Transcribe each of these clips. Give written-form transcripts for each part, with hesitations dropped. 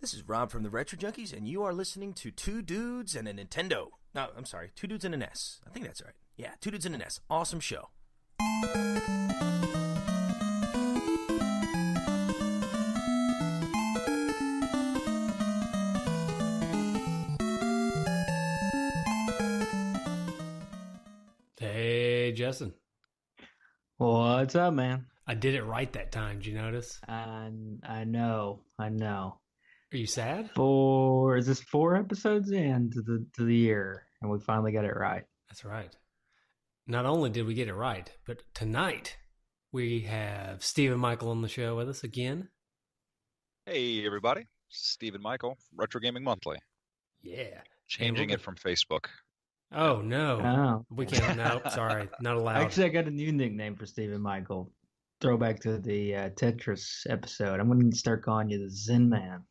This is Rob from the Retro Junkies, and you are listening to Two Dudes and a Nintendo. No, I'm sorry, Two Dudes and an S. I think that's right. Yeah, Two Dudes and an S. Awesome show. Hey, Justin. What's up, man? I did it right that time. Did you notice? I know. Are you sad? Is this 4 episodes in to the year, and we finally got it right? That's right. Not only did we get it right, but tonight we have Steve and Michael on the show with us again. Hey, everybody. Steve and Michael, Retro Gaming Monthly. Yeah. Changing it from Facebook. Oh, no. Oh. We can't. No, sorry. Not allowed. Actually, I got a new nickname for Steve and Michael. Throwback to the Tetris episode. I'm going to start calling you the Zen Man,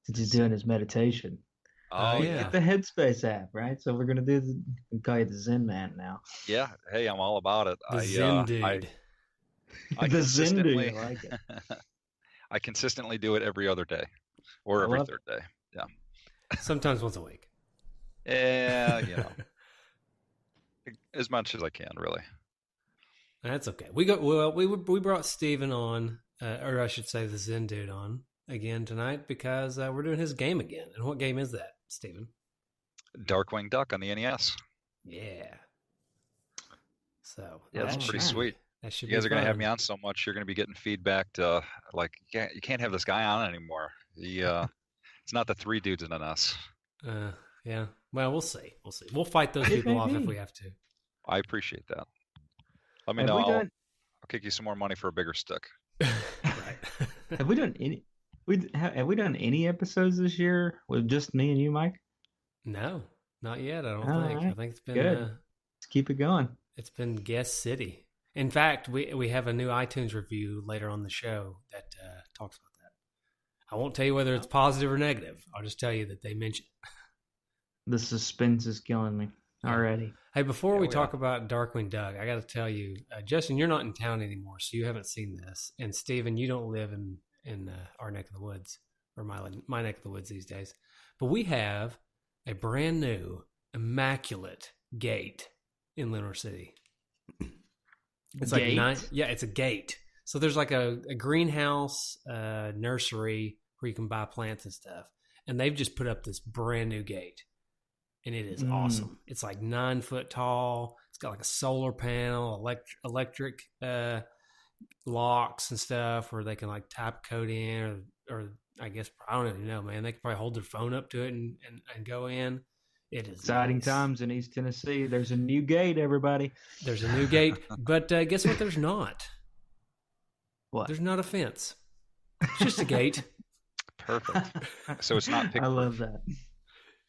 since he's doing his meditation. Oh, yeah. Get the Headspace app, right? So we're going to call you the Zen Man now. Yeah. Hey, I'm all about it. The Zen dude. The Zen dude, I like it. I consistently do it every other day or every third day. Yeah. Sometimes once a week. Yeah, as much as I can, really. That's okay. We brought Steven on, or I should say the Zen dude on again tonight because we're doing his game again. And what game is that, Steven? Darkwing Duck on the NES. Yeah. So yeah, that's pretty sweet. That should you guys be are going to fun. have me on so much, you're going to be getting feedback to like, you can't have this guy on anymore. It's not the 3 dudes and an us. Yeah. Well, we'll see. We'll fight those people off if we have to. I appreciate that. Let me know. I'll kick you some more money for a bigger stick. Right. Have we done any? Have we done any episodes this year with just me and you, Mike? No, not yet. I don't think. Right. I think it's been good. Let's keep it going. It's been Guest City. In fact, we have a new iTunes review later on the show that talks about that. I won't tell you whether it's positive or negative. I'll just tell you that they mention it. The suspense is killing me already. Hey, before we talk about Darkwing Duck, I got to tell you, Justin, you're not in town anymore, so you haven't seen this. And Steven, you don't live in our neck of the woods, or my neck of the woods these days. But we have a brand new, immaculate gate in Lenore City. It's like it's a gate. So there's like a greenhouse, nursery where you can buy plants and stuff. And they've just put up this brand new gate. And it is awesome. It's like 9 foot tall. It's got like a solar panel, electric locks and stuff where they can like tap code in or I guess, I don't even know, man. They can probably hold their phone up to it and go in. It is exciting times in East Tennessee. There's a new gate, everybody. There's a new gate. But guess what? There's not. What? There's not a fence. It's just a gate. Perfect. So it's not I love that.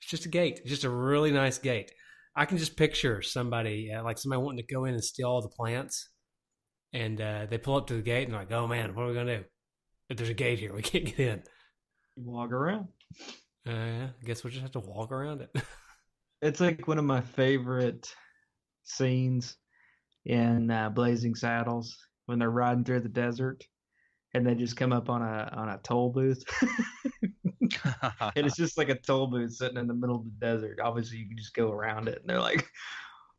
It's just a gate. It's just a really nice gate. I can just picture somebody, like somebody wanting to go in and steal all the plants. And they pull up to the gate and they're like, oh man, what are we going to do? If there's a gate here, we can't get in. Walk around. I guess we'll just have to walk around it. It's like one of my favorite scenes in Blazing Saddles when they're riding through the desert and they just come up on a toll booth. And it's just like a toll booth sitting in the middle of the desert. Obviously, you can just go around it. And they're like,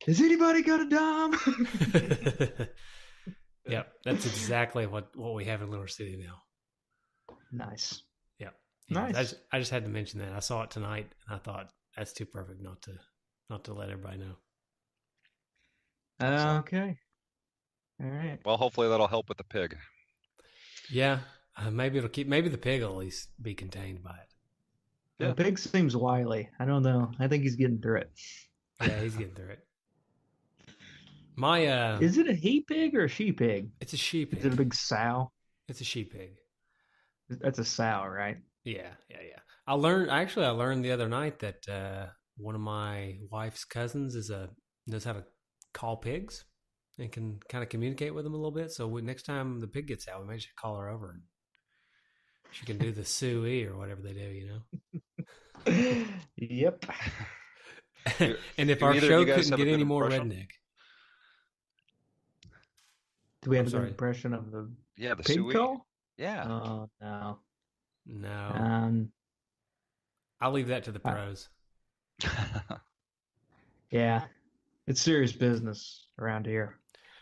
has anybody got a dime? Yep, that's exactly what we have in Lenore City now. Nice. Yeah. Nice. I just had to mention that. I saw it tonight, and I thought that's too perfect not to let everybody know. Okay. All right. Well, hopefully that'll help with the pig. Yeah. Maybe the pig will at least be contained by it. Yeah. The pig seems wily. I don't know. I think he's getting through it. Yeah, he's getting through it. Is it a he pig or a she pig? It's a she pig. Is it a big sow? It's a she pig. That's a sow, right? Yeah. I learned the other night that one of my wife's cousins knows how to call pigs and can kind of communicate with them a little bit. So next time the pig gets out, we may just call her over and she can do the suey or whatever they do, you know? Yep. And if our show couldn't get any more redneck. Do we have an impression of the pig suey? Call? Yeah. Oh, no. No. Um, I'll leave that to the pros. yeah, it's serious business around here.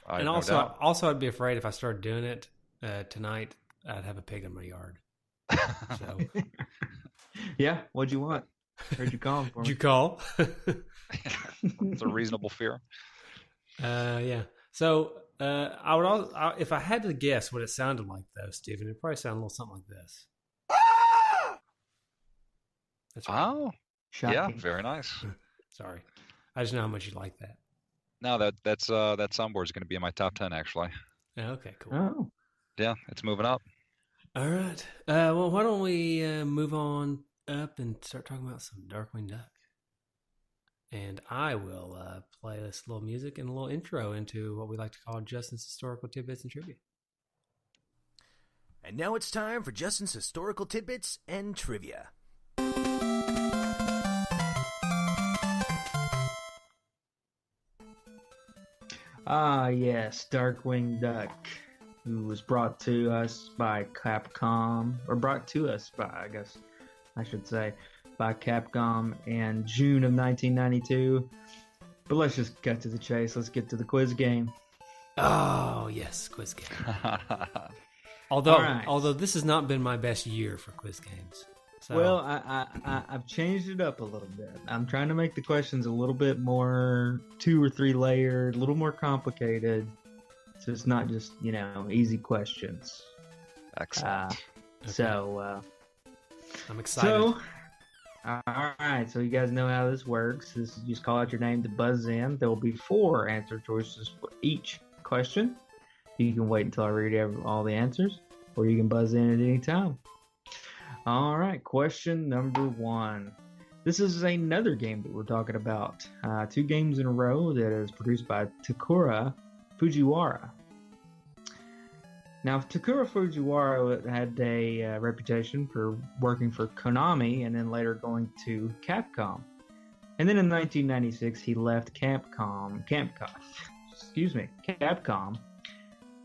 I And have no doubt. also, I'd be afraid if I started doing it tonight, I'd have a pig in my yard. So, Yeah, what'd you want? Heard you calling for did you me. call? It's a reasonable fear. Yeah. So, I would also, if I had to guess what it sounded like, though, Stephen, it'd probably sound a little something like this. That's right. Oh, Shocking. yeah, very nice. Sorry, I just know how much you like that. No, that soundboard is going to be in my top 10 actually. Okay, cool. Oh, Yeah, it's moving up. All right. Well, why don't we move on up and start talking about some Darkwing Duck? And I will play this little music and a little intro into what we like to call Justin's Historical Tidbits and Trivia. And now it's time for Justin's Historical Tidbits and Trivia. ah, yes, Darkwing Duck, who was brought to us by Capcom, or brought to us by, I guess I should say, by Capcom in June of 1992. But let's just cut to the chase. Let's get to the quiz game. Oh, yes, quiz game. All right. Although this has not been my best year for quiz games. So, Well, I've changed it up a little bit. I'm trying to make the questions a little bit more 2 or 3 layered, a little more complicated. So it's not just, easy questions. Excellent. Okay. So, I'm excited. all right. So you guys know how this works. This is just call out your name to buzz in. There will be 4 answer choices for each question. You can wait until I read all the answers, or you can buzz in at any time. All right. Question number 1. This is another game that we're talking about. 2 games in a row that is produced by Takura Fujiwara. Now, Takura Fujiwara had a reputation for working for Konami and then later going to Capcom. And then in 1996, he left Capcom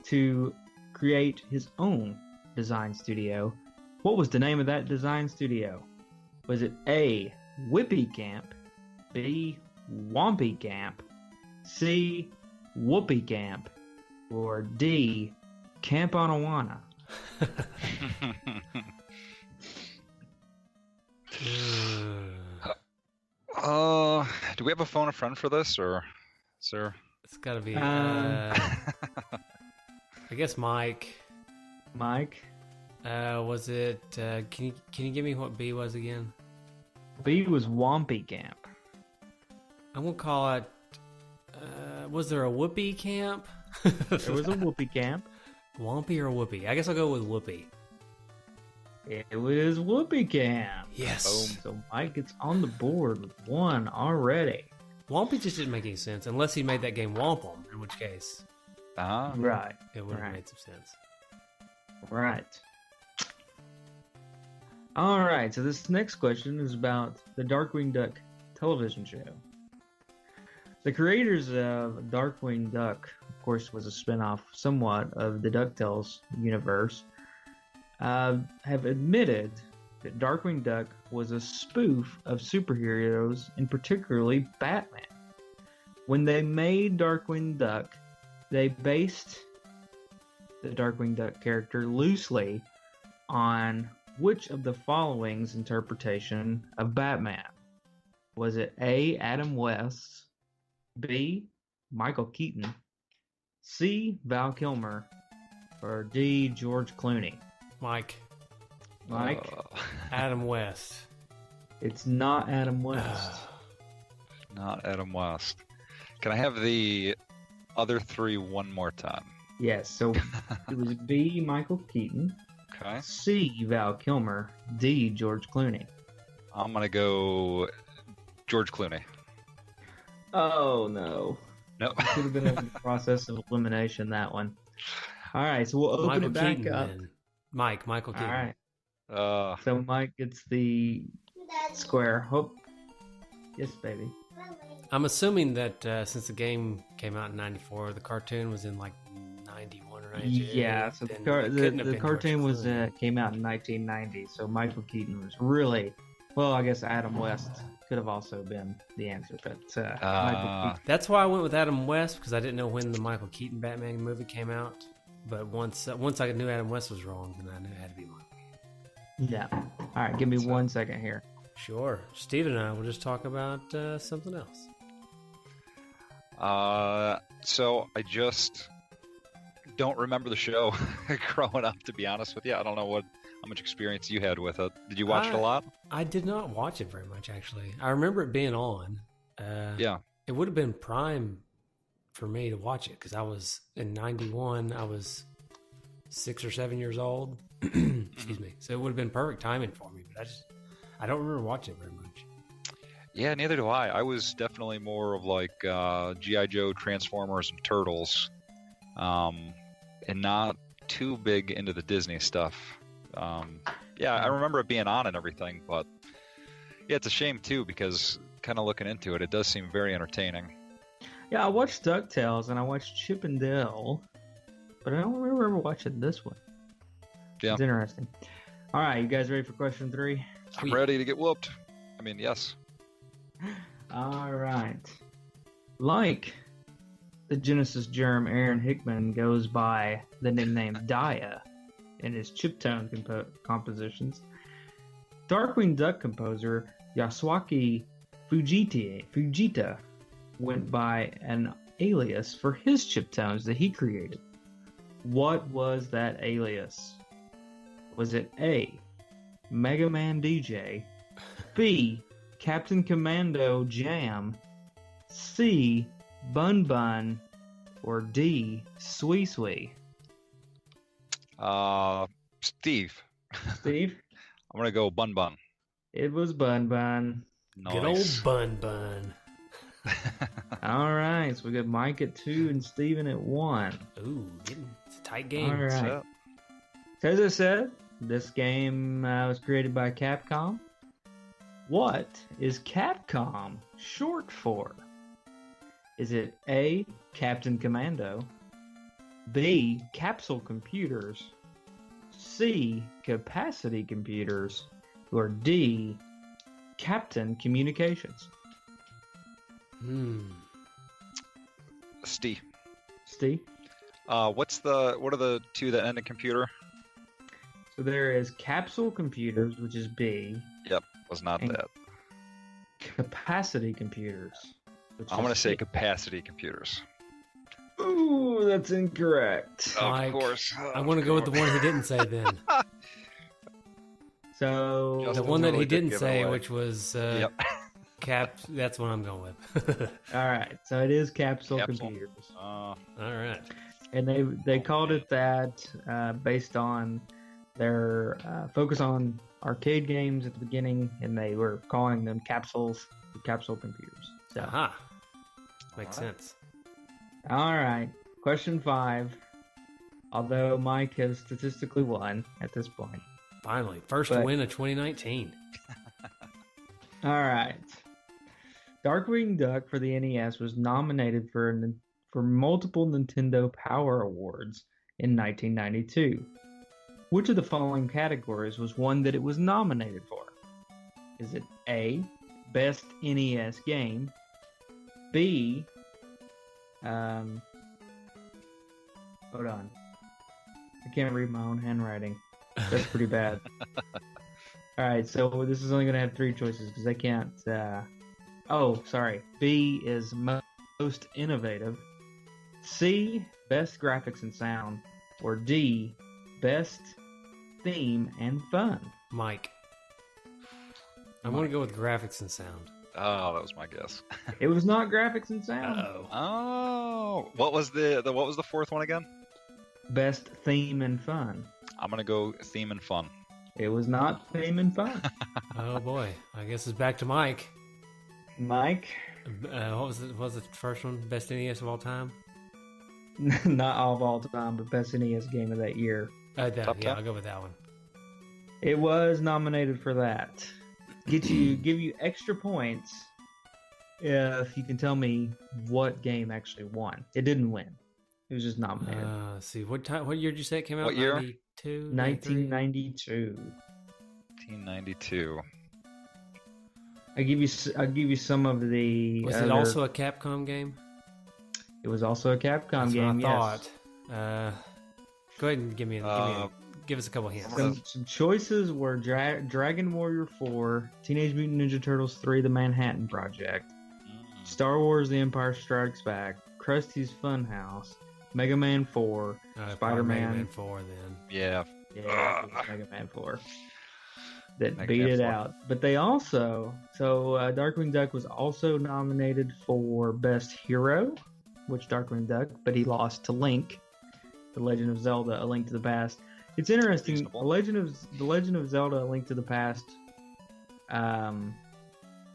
to create his own design studio. What was the name of that design studio? Was it A, Whippy Camp, B, Wompy Camp, C, Whoopie Camp, or D, Camp Onawana? Do we have a phone a friend for this, or is there? It's got to be, I guess, Mike. Mike? Was it, can you give me what B was again? B was Wompy Camp. I'm going to call it, was there a Whoopie Camp? There was a Whoopie Camp. Wompy or Whoopie? I guess I'll go with Whoopie. It was Whoopie Camp. Yes. So Mike gets on the board with 1 already. Wompy just didn't make any sense unless he made that game Wampum, in which case Right. it would have Right. made some sense. Right. All right. So this next question is about the Darkwing Duck television show. The creators of Darkwing Duck, of course, was a spinoff somewhat of the DuckTales universe, have admitted that Darkwing Duck was a spoof of superheroes, and particularly Batman. When they made Darkwing Duck, they based the Darkwing Duck character loosely on which of the following's interpretation of Batman? Was it A, Adam West, B, Michael Keaton, C, Val Kilmer, or D, George Clooney? Mike. Adam West. It's not Adam West. Not Adam West. Can I have the other 3 one more time? Yes, so it was B, Michael Keaton, Okay. C, Val Kilmer, D, George Clooney. I'm gonna go George Clooney. Oh, no. No. Could have been a process of elimination, that one. All right, so we'll open Michael it back Keaton, up. then. Michael All Keaton. right, so Mike gets the square. Hope. Yes, baby. I'm assuming that since the game came out in 94, the cartoon was in like 91 or right. Yeah, so Then the, it couldn't have the been cartoon George was Clooney. came out in 1990, so Michael Keaton was really well. I guess Adam West could have also been the answer, but Michael Keaton. That's why I went with Adam West, because I didn't know when the Michael Keaton Batman movie came out. But once I knew Adam West was wrong, then I knew it had to be Michael Keaton. Yeah. All right, give me 1 second here. Sure. Steve and I will just talk about something else. So I just don't remember the show growing up, to be honest with you. I don't know how much experience you had with it. Did you watch it a lot? I did not watch it very much, actually. I remember it being on. Yeah. It would have been prime for me to watch it, because I was in 91. I was 6 or 7 years old. Excuse me. So it would have been perfect timing for me, but I don't remember watching it very much. Yeah, neither do I. I was definitely more of like G.I. Joe, Transformers, and Turtles, and not too big into the Disney stuff. Yeah, I remember it being on and everything, but yeah, it's a shame too, because kind of looking into it, it does seem very entertaining. Yeah, I watched DuckTales and I watched Chip and Dale, but I don't remember watching this one. Yeah. It's interesting. All right, you guys ready for question 3? I'm ready to get whooped. I mean, yes. All right. Like the Genesis germ, Aaron Hickman goes by the nickname Dia in his chiptone compositions. Darkwing Duck composer Yasuaki Fujita went by an alias for his chiptones that he created. What was that alias? Was it A, Mega Man DJ, B, Captain Commando Jam, C, Bun Bun, or D, Swee Swee? Steve. Steve? I'm gonna go Bun Bun. It was Bun Bun. Nice. Good old Bun Bun. All right, so we got Mike at 2 and Steven at 1. Ooh, it's a tight game. All right. So as I said, this game was created by Capcom. What is Capcom short for? Is it A, Captain Commando, B, Capsule Computers, C, Capacity Computers, or D, Captain Communications? Steve. Steve? What are the two that end in computer? So there is Capsule Computers, which is B. Yep, was not And that. Capacity Computers. Which I'm is gonna say C. Capacity Computers. Ooh, that's incorrect. Mike, Of course. I want to go with the one he didn't say then. So The Justin one that really he did didn't give it say, away. which was Yep. Cap. That's what I'm going with. all right, so it is Capsule Capsule. Computers, All right. and they called it that based on their focus on arcade games at the beginning, and they were calling them capsules, Capsule Computers. So, Aha. Makes Alright. sense. all right, question 5. Although Mike has statistically won at this point. Finally, first But- win of 2019. All right. Darkwing Duck for the NES was nominated for multiple Nintendo Power Awards in 1992. Which of the following categories was one that it was nominated for? Is it A, Best NES Game, B, hold on, I can't read my own handwriting. That's pretty bad. All right, so this is only going to have 3 choices because I can't. Oh, sorry. B is most innovative. C, best graphics and sound. Or D, best theme and fun. Mike. I'm going to go with graphics and sound. Oh, that was my guess. It was not graphics and sound. Uh-oh. Oh, what was the fourth one again? Best theme and fun. I'm gonna go theme and fun. It was not theme and fun. Oh, boy. I guess it's back to Mike. Mike, What was the first one? Best NES of all time? not all of all time, but best NES game of that year. Yeah, Top 10? I'll go with that one. It was nominated for that. Give you extra points if you can tell me what game actually won. It didn't win. It was just nominated. Let's see, what year did you say it came out? What year? 92? 1992. 1992. I'll give you some of the. Was it also a Capcom game? It was also a Capcom That's game. what I Yes. thought. Go ahead and give us a couple hints. Some choices were Dragon Warrior 4, Teenage Mutant Ninja Turtles 3: The Manhattan Project, Star Wars: The Empire Strikes Back, Krusty's Funhouse, Mega Man 4, Spider-Man. Mega Man 4 then. Yeah. Yeah, it was Mega Man 4. That Mega beat Man it 4. out. But they also, Darkwing Duck was also nominated for Best Hero, which Darkwing Duck, but he lost to Link, The Legend of Zelda: A Link to the Past. It's interesting. Reasonable. The Legend of Zelda: A Link to the Past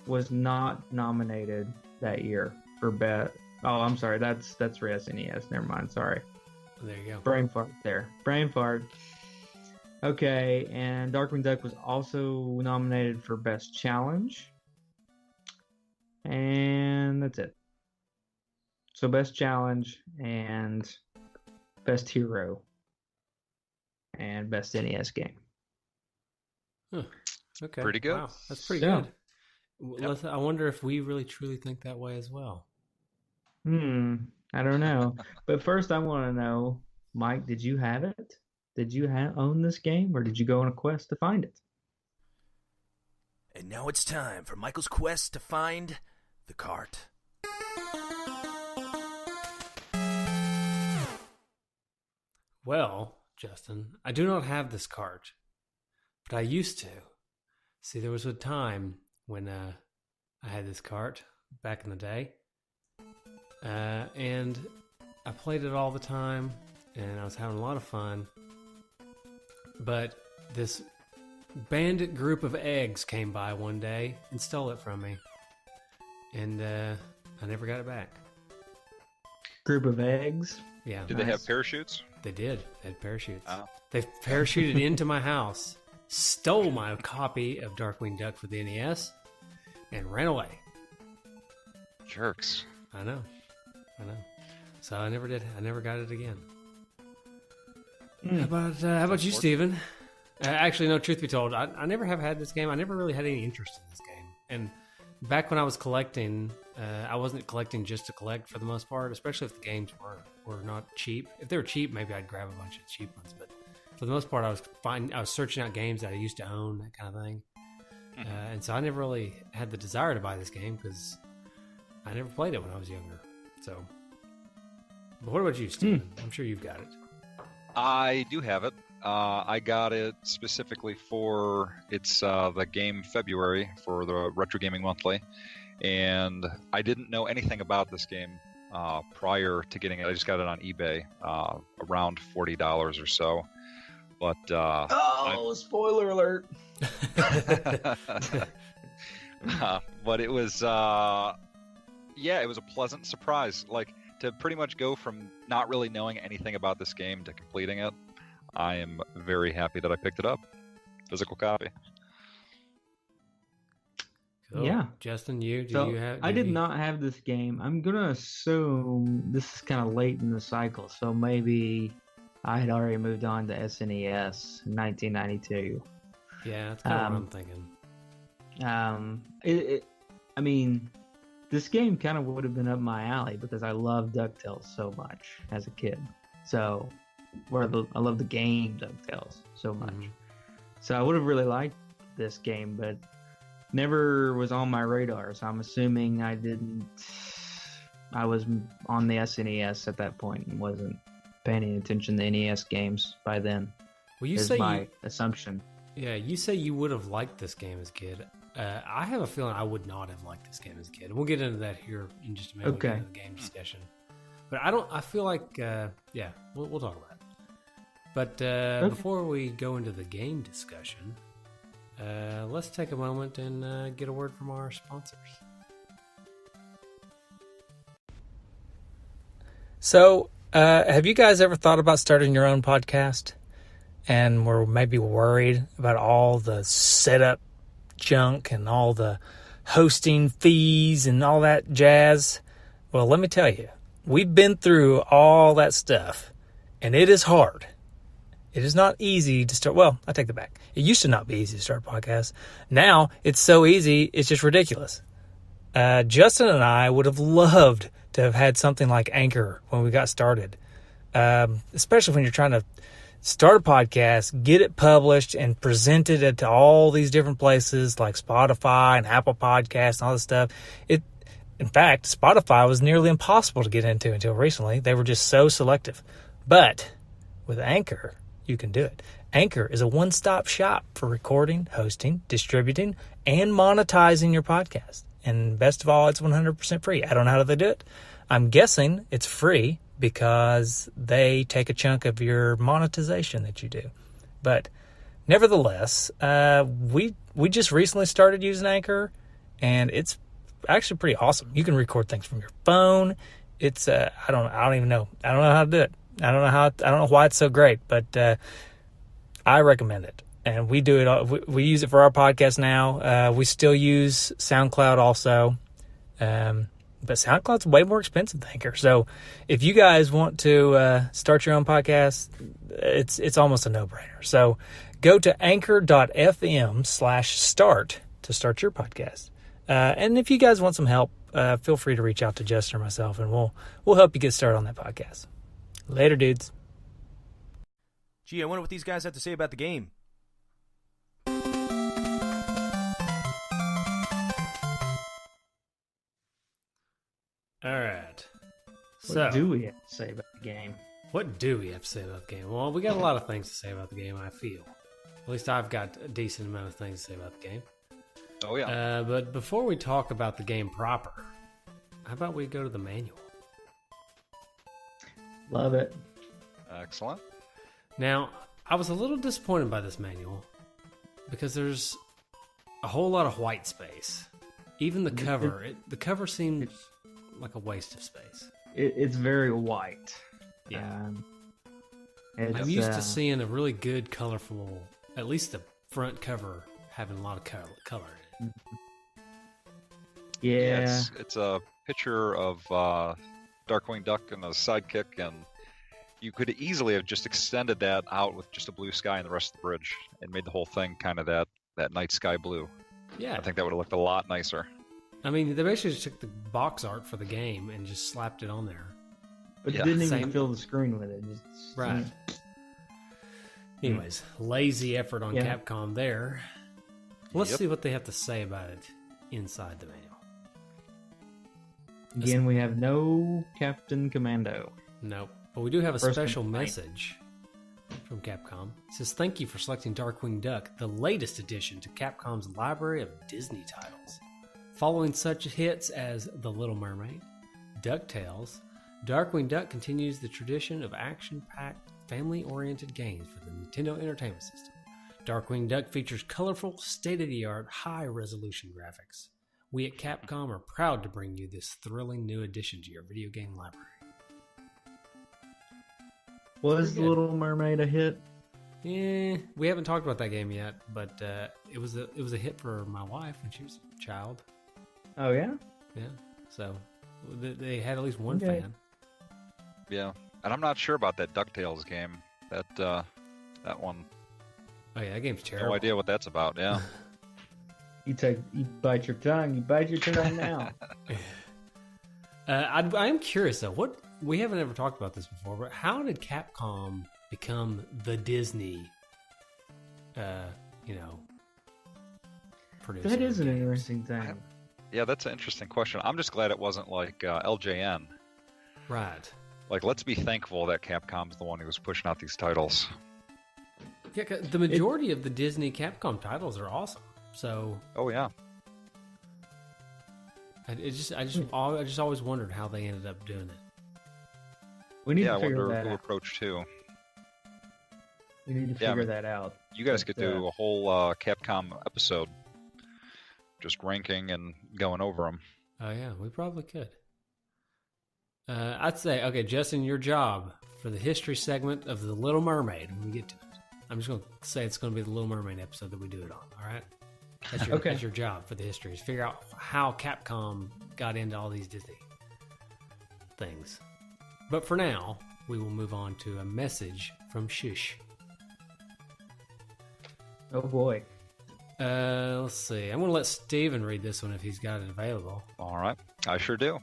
was not nominated that year for best. Oh, I'm sorry. That's for SNES. Never mind. Sorry. There you go. Brain fart there. Brain fart. Okay, and Darkwing Duck was also nominated for Best Challenge. And that's it. So Best Challenge and Best Hero and Best NES Game. Okay. Pretty good. Wow, that's pretty Yeah. good. I wonder if we really truly think that way as well. I don't know. But first I want to know, Mike, did you have it? Did you own this game, or did you go on a quest to find it? And now it's time for Michael's quest to find the cart. Well, Justin, I do not have this cart, but I used to. See, there was a time when I had this cart back in the day, and I played it all the time, and I was having a lot of fun. But this bandit group of eggs came by one day and stole it from me, and I never got it back. Group of eggs. Yeah, Did they have parachutes? they did. They had parachutes. Oh. They parachuted into my house, stole my copy of Darkwing Duck for the NES, and ran away. Jerks. I know. So I never did. I never got it again. How about you, Steven? Actually, no, truth be told, I never have had this game. I never really had any interest in this game. And back when I was collecting, I wasn't collecting just to collect for the most part, especially if the games were not cheap. If they were cheap, maybe I'd grab a bunch of cheap ones. But for the most part, I was searching out games that I used to own, that kind of thing. And so I never really had the desire to buy this game because I never played it when I was younger. So, but what about you, Steven? I'm sure you've got it. I do have it. I got it specifically for the game February for the Retro Gaming Monthly, and I didn't know anything about this game prior to getting it. I just got it on eBay, around $40 or so. But spoiler alert! But it was, it was a pleasant surprise. Like, to pretty much go from not really knowing anything about this game to completing it, I am very happy that I picked it up. Physical copy. Cool. Yeah. Justin, you have? I did not have this game. I'm gonna assume this is kind of late in the cycle, so maybe I had already moved on to SNES in 1992. Yeah, that's kind of what I'm thinking. I mean, this game kind of would have been up my alley because I loved DuckTales so much as a kid. So, I love the game DuckTales so much. Mhm. So I would have really liked this game, but never was on my radar. So I'm assuming I was on the SNES at that point and wasn't paying any attention to NES games by then. Well, you is say my assumption. Yeah, you say you would have liked this game as a kid. I have a feeling I would not have liked this game as a kid. We'll get into that here in just a minute. Okay. We'll get into the game discussion. But I feel like, we'll talk about it. But Okay. before we go into the game discussion, let's take a moment and get a word from our sponsors. So, have you guys ever thought about starting your own podcast? And were maybe worried about all the setup junk and all the hosting fees and all that jazz? Well, let me tell you, we've been through all that stuff, and it is hard. It is not easy to start. Well, I take that back. It used to not be easy to start a podcast. Now it's so easy, it's just ridiculous. Justin and I would have loved to have had something like Anchor when we got started, especially when you're trying to start a podcast, get it published, and present it to all these different places like Spotify and Apple Podcasts and all this stuff. In fact, Spotify was nearly impossible to get into until recently. They were just so selective. But with Anchor, you can do it. Anchor is a one-stop shop for recording, hosting, distributing, and monetizing your podcast. And best of all, it's 100% free. I don't know how they do it. I'm guessing it's free because they take a chunk of your monetization that you do. But nevertheless, we just recently started using Anchor, and it's actually pretty awesome. You can record things from your phone. It's I don't even know. I don't know how to do it. I don't know why it's so great, but I recommend it. And we do it. We use it for our podcast now. We still use SoundCloud also, but SoundCloud's way more expensive than Anchor. So if you guys want to start your own podcast, it's almost a no-brainer. So go to anchor.fm/start to start your podcast. And if you guys want some help, feel free to reach out to Justin or myself, and we'll help you get started on that podcast. Later, dudes. Gee, I wonder what these guys have to say about the game. All right. What do we have to say about the game? What do we have to say about the game? Well, we got a lot of things to say about the game, I feel. At least I've got a decent amount of things to say about the game. Oh, yeah. But before we talk about the game proper, how about we go to the manual? Love it. Excellent. Now, I was a little disappointed by this manual because there's a whole lot of white space. Even the cover, the cover seemed like a waste of space. It's very white. Yeah. I'm I'm used to seeing a really good, colorful, at least the front cover having a lot of color in it. Yeah. It's a picture of Darkwing Duck and a sidekick, and you could easily have just extended that out with just a blue sky and the rest of the bridge and made the whole thing kind of that night sky blue. Yeah. I think that would have looked a lot nicer. I mean, they basically just took the box art for the game and just slapped it on there. But Yeah. it didn't even Same. fill the screen with it. Just, Right. Anyways, lazy effort on Yeah. Capcom there. Let's Yep. see what they have to say about it inside the manual. Again, we have no Captain Commando. Nope. But we do have a First special complaint. message from Capcom. It says, "Thank you for selecting Darkwing Duck, the latest addition to Capcom's library of Disney titles. Following such hits as The Little Mermaid, DuckTales, Darkwing Duck continues the tradition of action-packed, family-oriented games for the Nintendo Entertainment System. Darkwing Duck features colorful, state-of-the-art, high-resolution graphics. We at Capcom are proud to bring you this thrilling new addition to your video game library." Was Pretty The good. Little Mermaid a hit? Yeah, we haven't talked about that game yet, but it was a hit for my wife when she was a child. Oh, yeah? Yeah, so they had at least one Okay. fan. Yeah. And I'm not sure about that DuckTales game. That one. Oh yeah, that game's terrible. No idea what that's about. Yeah. You bite your tongue. You bite your tongue now. I am curious though. What we haven't ever talked about this before, but how did Capcom become the Disney? Producer. That is of an games? interesting thing. Yeah, that's an interesting question. I'm just glad it wasn't like LJN. Right. Like, let's be thankful that Capcom's the one who was pushing out these titles. Yeah, 'cause the majority of the Disney Capcom titles are awesome. So Oh yeah. I just always wondered how they ended up doing it. We need Yeah, to I figure wonder that who out. approached who. We need to Yeah, figure that out. You guys But, could do a whole Capcom episode, just ranking and going over them. Oh yeah, we probably could. I'd say, okay, Justin, your job for the history segment of The Little Mermaid when we get to it. I'm just going to say it's going to be the Little Mermaid episode that we do it on, all right? Okay. That's your job for the history, is figure out how Capcom got into all these Disney things. But for now, we will move on to a message from Shush. Oh boy. Let's see. I'm going to let Steven read this one if he's got it available. All right, I sure do.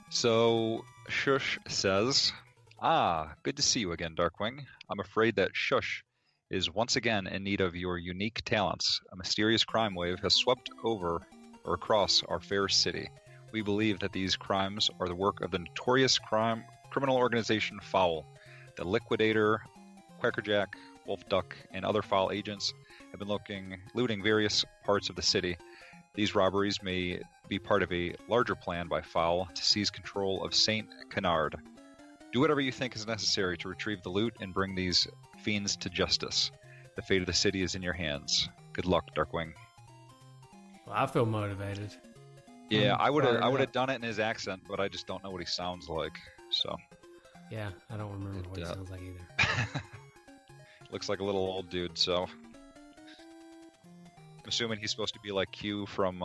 So, Shush says, good to see you again, Darkwing. I'm afraid that Shush is once again in need of your unique talents. A mysterious crime wave has swept over or across our fair city. We believe that these crimes are the work of the notorious criminal organization Fowl. The Liquidator, Quackerjack, Wolf Duck, and other Fowl agents have been looting various parts of the city. These robberies may be part of a larger plan by Fowl to seize control of Saint Canard. Do whatever you think is necessary to retrieve the loot and bring these fiends to justice. The fate of the city is in your hands. Good luck, Darkwing. Well, I feel motivated. Yeah, I would have done it in his accent, but I just don't know what he sounds like. So. Yeah, I don't remember what he sounds like either. Looks like a little old dude, so. I'm assuming he's supposed to be like Q from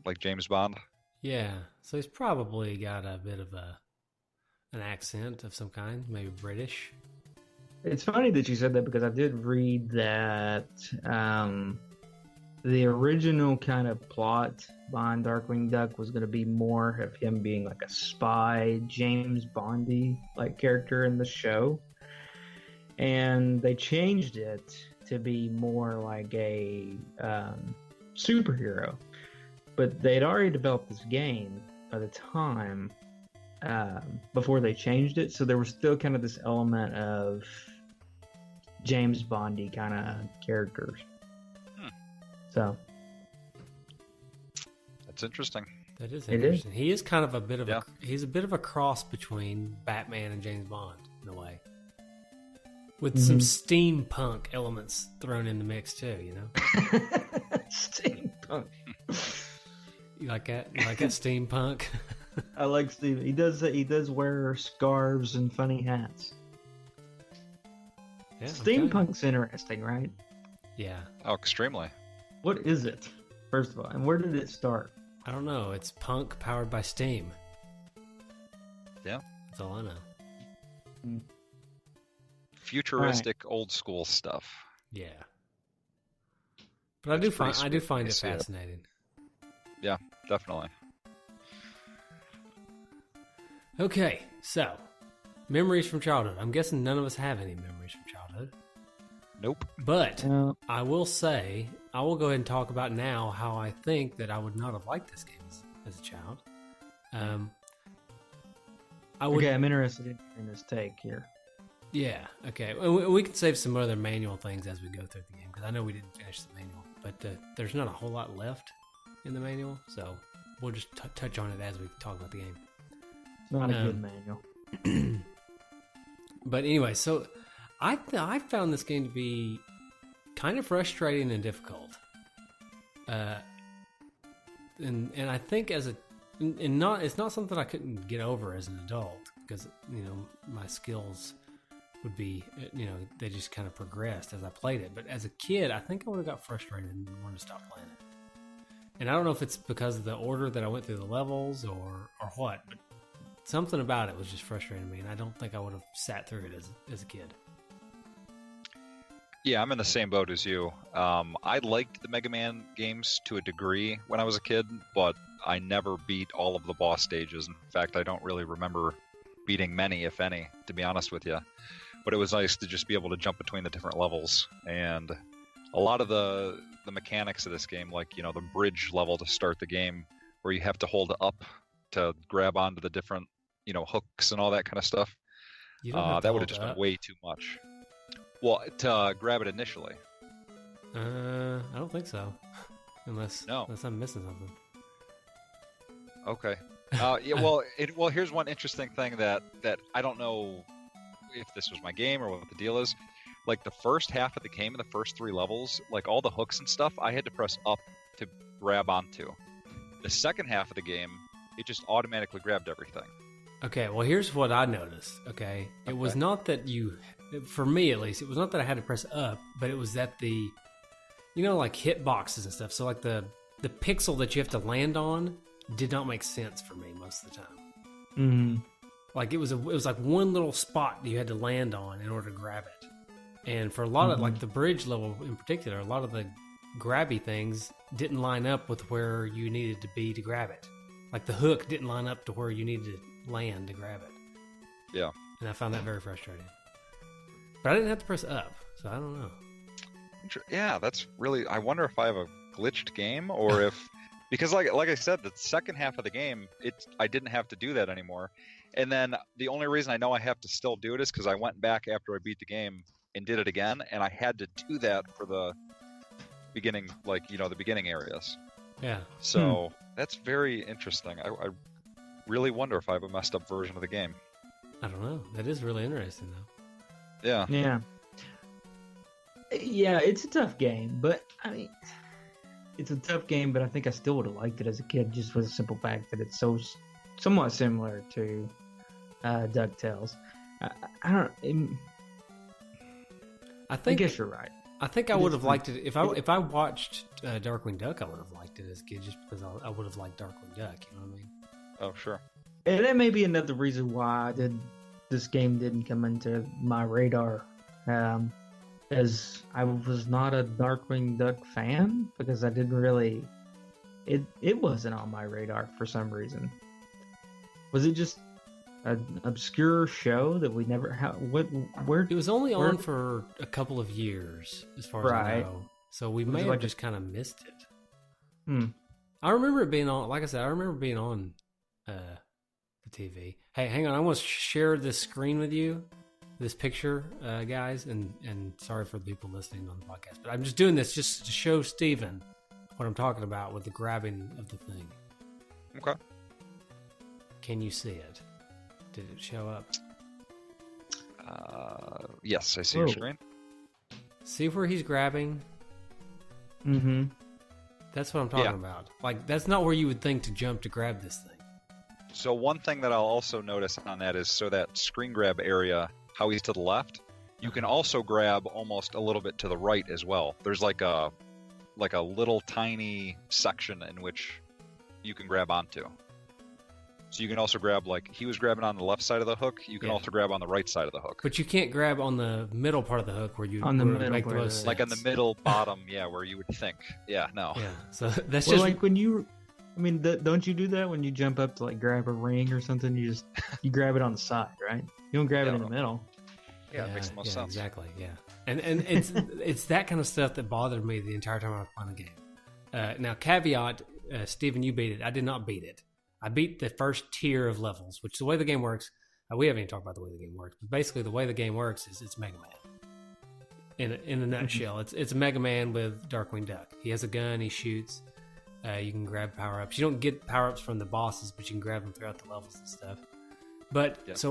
like James Bond. Yeah, so he's probably got a bit of an accent of some kind, maybe British. It's funny that you said that because I did read that the original kind of plot behind Darkwing Duck was going to be more of him being like a spy, James Bondy like character in the show, and they changed it to be more like a superhero. But they'd already developed this game by the time before they changed it, so there was still kind of this element of James Bondy kind of characters. So that's interesting. That is interesting. He is kind of a bit of he's a bit of a cross between Batman and James Bond in a way, with some steampunk elements thrown in the mix too. You know, steampunk. You like that? You like that steampunk? I like Steve. He does wear scarves and funny hats. Yeah, steampunk's interesting, right? Yeah. Oh, extremely. What is it, first of all, and where did it start? I don't know. It's punk powered by steam. Yeah. That's all I know. Futuristic, old school stuff. Yeah. But I do find it fascinating. Yeah, definitely. Okay, so memories from childhood. I'm guessing none of us have any memories from childhood. Nope. But I will say, I will go ahead and talk about now how I think that I would not have liked this game as a child. Okay, I'm interested in this take here. Yeah, okay. We can save some other manual things as we go through the game, because I know we didn't finish the manual, but there's not a whole lot left in the manual, so we'll just touch on it as we talk about the game. It's not a good manual. But anyway, so I found this game to be kind of frustrating and difficult. And I think it's not something I couldn't get over as an adult, because my skills would be they just kind of progressed as I played it. But as a kid, I think I would have got frustrated and wanted to stop playing it. And I don't know if it's because of the order that I went through the levels or what, but something about it was just frustrating to me, and I don't think I would have sat through it as a kid. Yeah, I'm in the same boat as you. I liked the Mega Man games to a degree when I was a kid, but I never beat all of the boss stages. In fact, I don't really remember beating many, if any, to be honest with you. But it was nice to just be able to jump between the different levels. And a lot of the mechanics of this game, like, the bridge level to start the game, where you have to hold up to grab onto the different, hooks and all that kind of stuff. That would have just been way too much. Well, to grab it initially. I don't think so. Unless I'm missing something. Okay. Yeah. Well, here's one interesting thing that I don't know if this was my game or what the deal is. Like the first half of the game, in the first 3 levels, like all the hooks and stuff, I had to press up to grab onto. The second half of the game, it just automatically grabbed everything. Okay. Well, here's what I noticed. Okay. It was not that for me at least, it was not that I had to press up, but it was that like hit boxes and stuff. So like the pixel that you have to land on did not make sense for me most of the time. Mm-hmm. Like it was like one little spot you had to land on in order to grab it. And for a lot of like the bridge level in particular, a lot of the grabby things didn't line up with where you needed to be to grab it. Like the hook didn't line up to where you needed to land to grab it. Yeah. And I found that very frustrating. But I didn't have to press up, so I don't know. Yeah, that's really. I wonder if I have a glitched game or if, because like I said, the second half of the game, I didn't have to do that anymore. And then the only reason I know I have to still do it is because I went back after I beat the game and did it again, and I had to do that for the beginning, like the beginning areas. Yeah. So that's very interesting. I really wonder if I have a messed up version of the game. I don't know. That is really interesting, though. Yeah. Yeah. Yeah, it's a tough game, but I mean, it's a tough game, but I think I still would have liked it as a kid just for the simple fact that it's so somewhat similar to DuckTales. I don't. I guess you're right. I think I would have liked it if I watched Darkwing Duck. I would have liked it as a kid just because I would have liked Darkwing Duck. You know what I mean? Oh, sure. And that may be another reason why this game didn't come into my radar, as I was not a Darkwing Duck fan because I didn't really. It wasn't on my radar for some reason. Was it just an obscure show that we never where it was only on for a couple of years as far as I know, so we may have just kind of missed it. I remember it being on, like I said, I remember being on the TV. Hey, hang on, I want to share this screen with you, this picture, guys, and sorry for the people listening on the podcast, but I'm just doing this just to show Steven what I'm talking about with the grabbing of the thing. Okay. Can you see it? Did it show up? Yes, I see your screen. See where he's grabbing? Mm-hmm. That's what I'm talking about. Like, that's not where you would think to jump to grab this thing. So one thing that I'll also notice on that is, so that screen grab area, how he's to the left, you can also grab almost a little bit to the right as well. There's like a little tiny section in which you can grab onto. So you can also grab, like he was grabbing on the left side of the hook. You can also grab on the right side of the hook. But you can't grab on the middle part of the hook where you on the middle make the most sense. Like on the middle bottom, where you would think. Yeah, no. Yeah, so that's well, just like when you. I mean, don't you do that when you jump up to like grab a ring or something? You grab it on the side, right? You don't grab it in the middle. Yeah, it makes the most sense. Exactly. Yeah, and it's that kind of stuff that bothered me the entire time I was playing the game. Now, caveat, Steven, you beat it. I did not beat it. I beat the first tier of levels, which the way the game works, we haven't even talked about the way the game works, but basically the way the game works is it's Mega Man. In a nutshell, it's a Mega Man with Darkwing Duck. He has a gun, he shoots. You can grab power-ups. You don't get power-ups from the bosses, but you can grab them throughout the levels and stuff. But it's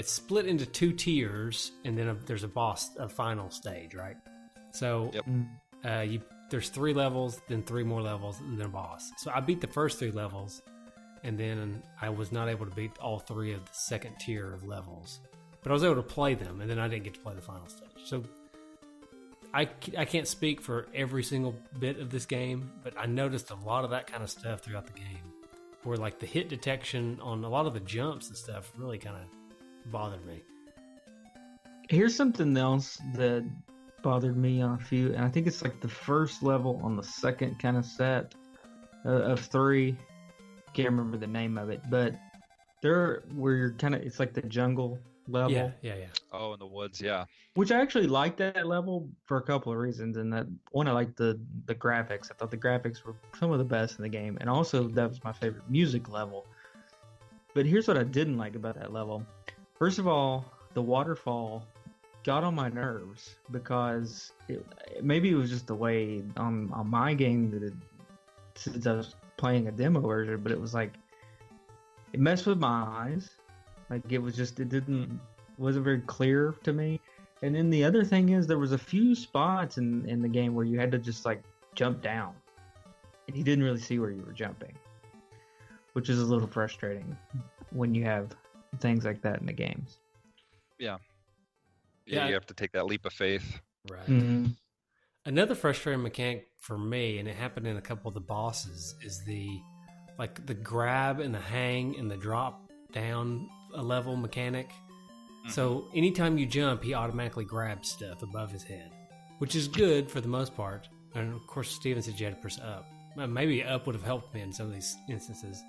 split into two tiers, and then there's a final stage, right? So there's 3 levels, then 3 more levels, and then a boss. So I beat the first 3 levels, and then I was not able to beat all 3 of the second tier of levels. But I was able to play them, and then I didn't get to play the final stage. So I can't speak for every single bit of this game, but I noticed a lot of that kind of stuff throughout the game, where like the hit detection on a lot of the jumps and stuff really kind of bothered me. Here's something else that bothered me on a few, and I think it's like the first level on the second kind of set of 3. Can't remember the name of it, but there where you're kind of, it's like the jungle level. Yeah. Oh, in the woods, yeah. Which I actually liked that level for a couple of reasons, and that one, I liked the graphics. I thought the graphics were some of the best in the game, and also that was my favorite music level. But here's what I didn't like about that level. First of all, the waterfall got on my nerves because maybe it was just the way on my game that since I was playing a demo version, but it was like it messed with my eyes. Like it wasn't very clear to me. And then the other thing is there was a few spots in the game where you had to just like jump down, and you didn't really see where you were jumping, which is a little frustrating when you have things like that in the games. Yeah, you have to take that leap of faith. Right. Mm-hmm. Another frustrating mechanic for me, and it happened in a couple of the bosses, is the grab and the hang and the drop down a level mechanic. So anytime you jump, he automatically grabs stuff above his head, which is good for the most part. And of course, Steven said you had to press up. Maybe up would have helped me in some of these instances.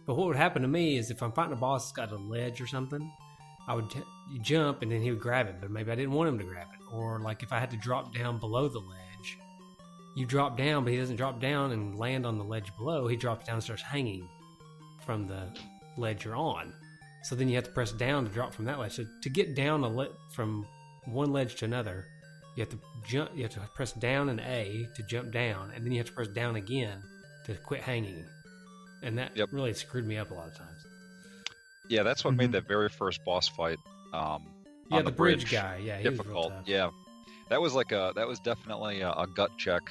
But what would happen to me is if I'm fighting a boss that's got a ledge or something, I would jump and then he would grab it, but maybe I didn't want him to grab it. Or like if I had to drop down below the ledge, you drop down, but he doesn't drop down and land on the ledge below. He drops down and starts hanging from the ledge you're on. So then you have to press down to drop from that ledge. So to get down from one ledge to another, you have to jump. You have to press down and A to jump down, and then you have to press down again to quit hanging. And that really screwed me up a lot of times. Yeah, that's what made that very first boss fight. On the bridge guy. Yeah, he difficult. Was real tough. Yeah, that was definitely a gut check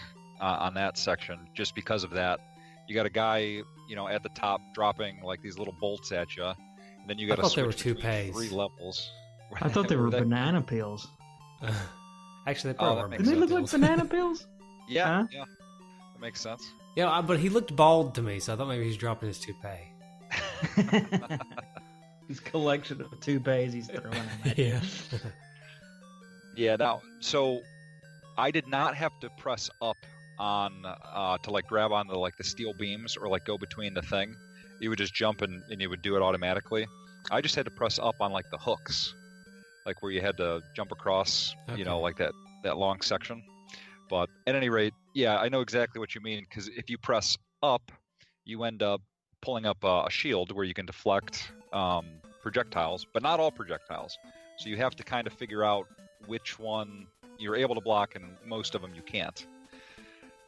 on that section, just because of that. You got a guy, at the top dropping like these little bolts at you. And then you got to switch they were between toupees. 3 levels. I thought they were banana peels. Actually, they probably were. Did they look like banana peels? Yeah, yeah, that makes sense. Yeah, but he looked bald to me, so I thought maybe he's dropping his toupee. His collection of toupees he's throwing at you. Yeah. Yeah. Now, so I did not have to press up on to like grab onto like the steel beams or like go between the thing. You would just jump and you would do it automatically. I just had to press up on like the hooks, like where you had to jump across, like that long section. But at any rate, yeah, I know exactly what you mean, because if you press up, you end up pulling up a shield where you can deflect projectiles, but not all projectiles. So you have to kind of figure out which one you're able to block, and most of them you can't.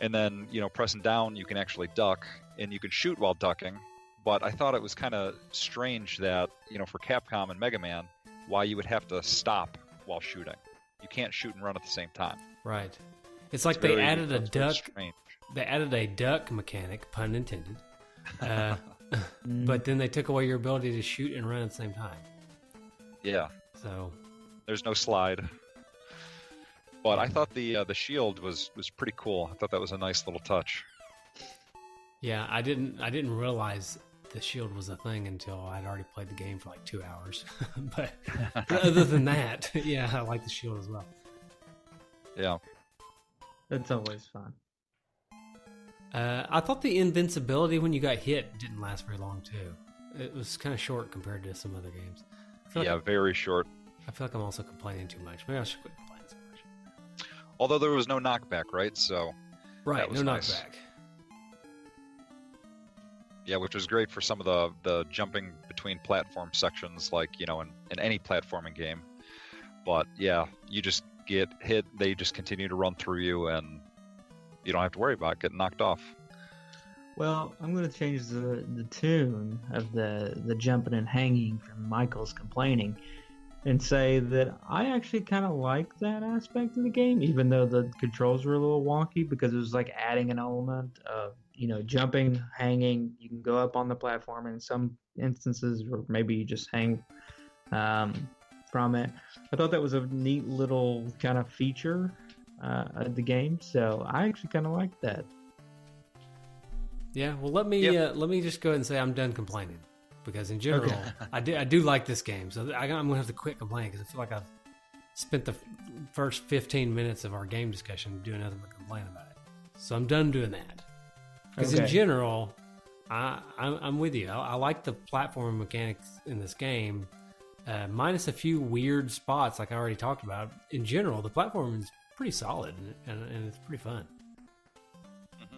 And then, pressing down, you can actually duck, and you can shoot while ducking. But I thought it was kind of strange that, for Capcom and Mega Man, why you would have to stop while shooting. You can't shoot and run at the same time. Right. It's like they added a duck. Strange. They added a duck mechanic, pun intended. But then they took away your ability to shoot and run at the same time. Yeah. So there's no slide. But I thought the shield was pretty cool. I thought that was a nice little touch. Yeah, I didn't realize the shield was a thing until I'd already played the game for like 2 hours. But other than that, yeah, I like the shield as well. Yeah. That's always fun. I thought the invincibility when you got hit didn't last very long too. It was kind of short compared to some other games. Very short. I feel like I'm also complaining too much. Maybe I should quit complaining so much. Although there was no knockback, right? So right, no nice. Knockback. Yeah, which was great for some of the jumping between platform sections, like, in any platforming game. But yeah, you just get hit, they just continue to run through you, and you don't have to worry about getting knocked off. Well, I'm going to change the tune of the jumping and hanging from Michael's complaining and say that I actually kind of like that aspect of the game, even though the controls were a little wonky, because it was like adding an element of, jumping, hanging. You can go up on the platform in some instances, or maybe you just hang from it. I thought that was a neat little kind of feature of the game, so I actually kind of liked that. Yeah, well, let me just go ahead and say I'm done complaining, because in general, I do like this game. So I'm gonna have to quit complaining, because I feel like I've spent the first 15 minutes of our game discussion doing nothing but complain about it. So I'm done doing that. Because in general, I'm with you. I like the platform mechanics in this game, minus a few weird spots like I already talked about. In general, the platform is pretty solid, and it's pretty fun.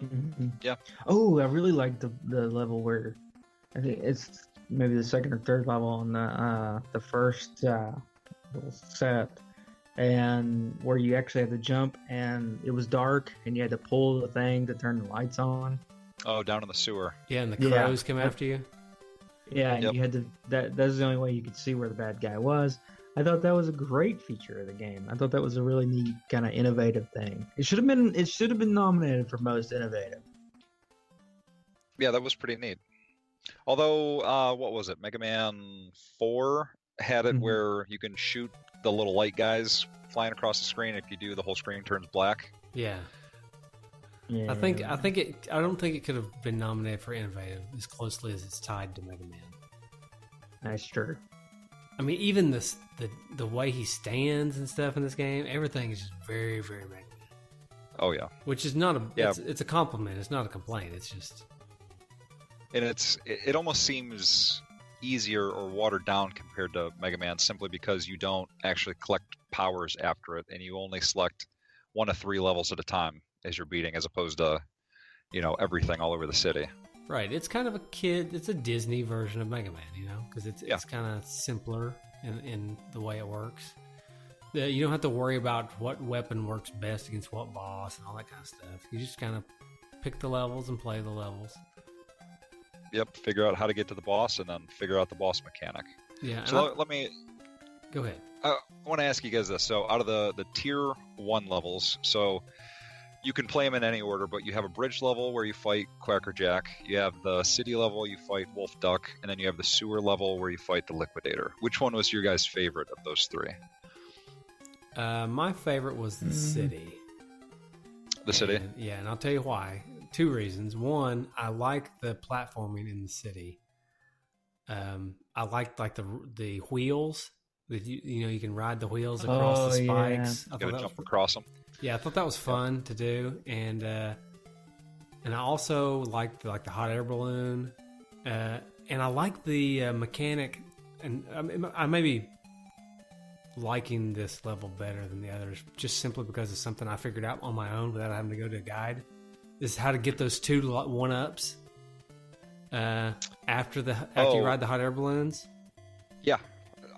Mm-hmm. Yeah. Oh, I really like the level where I think it's maybe the second or third level on the first little set, and where you actually had to jump, and it was dark, and you had to pull the thing to turn the lights on. Oh, down in the sewer. Yeah, and the crows come after you. Yeah, and you had to. That's the only way you could see where the bad guy was. I thought that was a great feature of the game. I thought that was a really neat kind of innovative thing. It should have been nominated for most innovative. Yeah, that was pretty neat. Although, what was it? Mega Man 4 had it where you can shoot the little light guys flying across the screen. If you do, the whole screen turns black. Yeah. Yeah. I don't think it could have been nominated for innovative as closely as it's tied to Mega Man. That's true. I mean, even the way he stands and stuff in this game, everything is just very, very Mega Man. Oh yeah. Which is not Yeah. it's a compliment. It's not a complaint. It's just. And it almost seems easier or watered down compared to Mega Man simply because you don't actually collect powers after it, and you only select 1 of 3 levels at a time as you're beating, as opposed to, everything all over the city. Right. It's kind of it's a Disney version of Mega Man, because it's kind of simpler in the way it works. You don't have to worry about what weapon works best against what boss and all that kind of stuff. You just kind of pick the levels and play the levels. Yep, figure out how to get to the boss, and then figure out the boss mechanic. Yeah. So let me... Go ahead. I want to ask you guys this. So out of the Tier 1 levels, so you can play them in any order, but you have a bridge level where you fight Quacker Jack, you have the city level, you fight Wolf Duck, and then you have the sewer level where you fight the Liquidator. Which one was your guys' favorite of those 3? My favorite was the city. The city? Yeah, and I'll tell you why. 2 reasons. One, I like the platforming in the city. I liked the wheels. You can ride the wheels across the spikes. Yeah. You gotta jump across them. Yeah, I thought that was fun to do, and I also liked the hot air balloon, and I like the mechanic. And I may be liking this level better than the others, just simply because it's something I figured out on my own without having to go to a guide. This is how to get those 2 1-ups after you ride the hot air balloons. Yeah,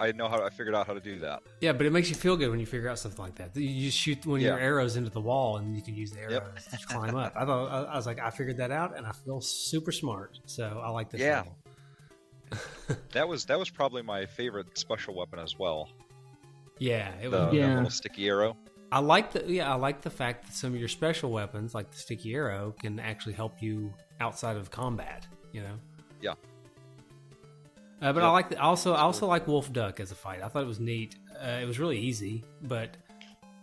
I figured out how to do that. Yeah, but it makes you feel good when you figure out something like that. You just shoot one of your arrows into the wall, and you can use the arrows to climb up. I was like, I figured that out, and I feel super smart. So I like this level. that was probably my favorite special weapon as well. Yeah, it the was. little sticky arrow. I like the fact that some of your special weapons, like the sticky arrow, can actually help you outside of combat. Yeah. But I also like Wolf Duck as a fight. I thought it was neat. It was really easy, but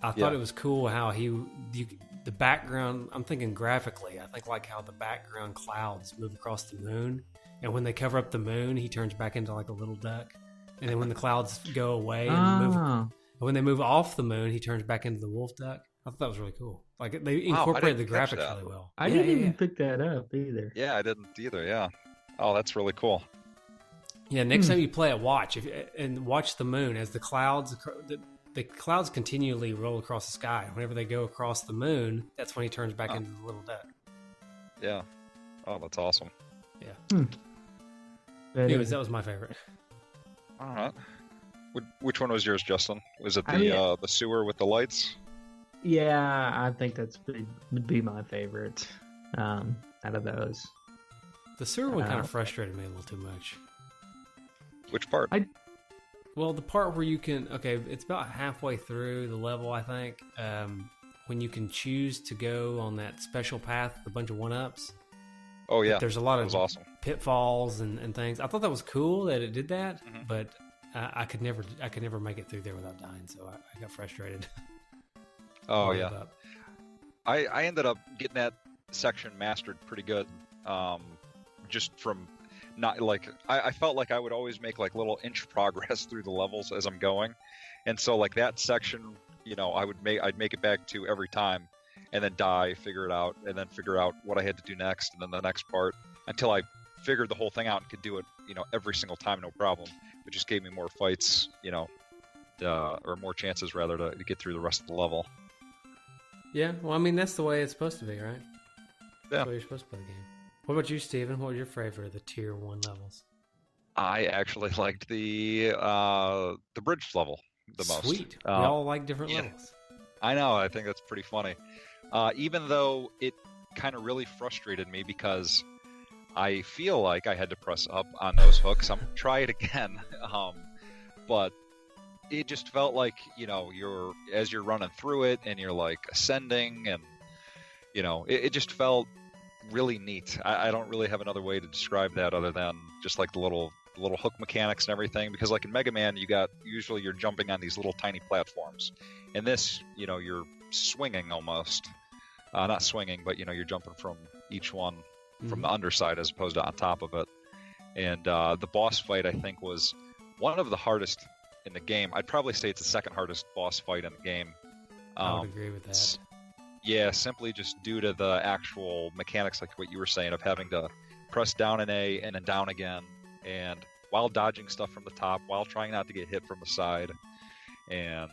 I thought it was cool how the background. I'm thinking graphically. I think like how the background clouds move across the moon, and when they cover up the moon, he turns back into like a little duck. And then when the clouds go away and when they move off the moon, he turns back into the wolf duck. I thought that was really cool. Like they incorporated the graphics really well. I didn't even pick that up either. Yeah, I didn't either. Yeah. Oh, that's really cool. Yeah, next time you play it, watch the moon as the clouds continually roll across the sky. Whenever they go across the moon, that's when he turns back into the little duck. Yeah. Oh, that's awesome. Yeah. Anyways, that was my favorite. All right. Which one was yours, Justin? Was it the sewer with the lights? Yeah, I think would be my favorite out of those. The sewer one kind of frustrated me a little too much. Which part? Well, the part where you can... Okay, it's about halfway through the level, I think, when you can choose to go on that special path with a bunch of 1-ups. Oh, yeah. But there's a lot of awesome. pitfalls and things. I thought that was cool that it did that, but I could never make it through there without dying, so I got frustrated. Oh, yeah. I ended up getting that section mastered pretty good, just from... Not like I felt like I would always make like little inch progress through the levels as I'm going, and so like that section, I'd make it back to every time, and then die, figure it out, and then figure out what I had to do next, and then the next part until I figured the whole thing out and could do it, every single time, no problem. It just gave me more fights, or more chances rather to get through the rest of the level. Yeah, well, I mean that's the way it's supposed to be, right? That's Yeah. the way you're supposed to play the game. What about you, Steven? What was your favorite of the Tier 1 levels? I actually liked the bridge level the most. Sweet. We all like different levels. I know. I think that's pretty funny. Even though it kind of really frustrated me because I feel like I had to press up on those hooks. I'm going to try it again. But it just felt like, as you're running through it and you're like ascending and, it just felt really neat. I don't really have another way to describe that other than just like the little hook mechanics and everything, because like in Mega Man you're jumping on these little tiny platforms. In this, you're swinging almost. Not swinging, but you're jumping from each one from the underside as opposed to on top of it. And the boss fight, I think, was one of the hardest in the game. I'd probably say it's the second hardest boss fight in the game. I would agree with that. Yeah, simply just due to the actual mechanics, like what you were saying, of having to press down an A and then down again, and while dodging stuff from the top, while trying not to get hit from the side, and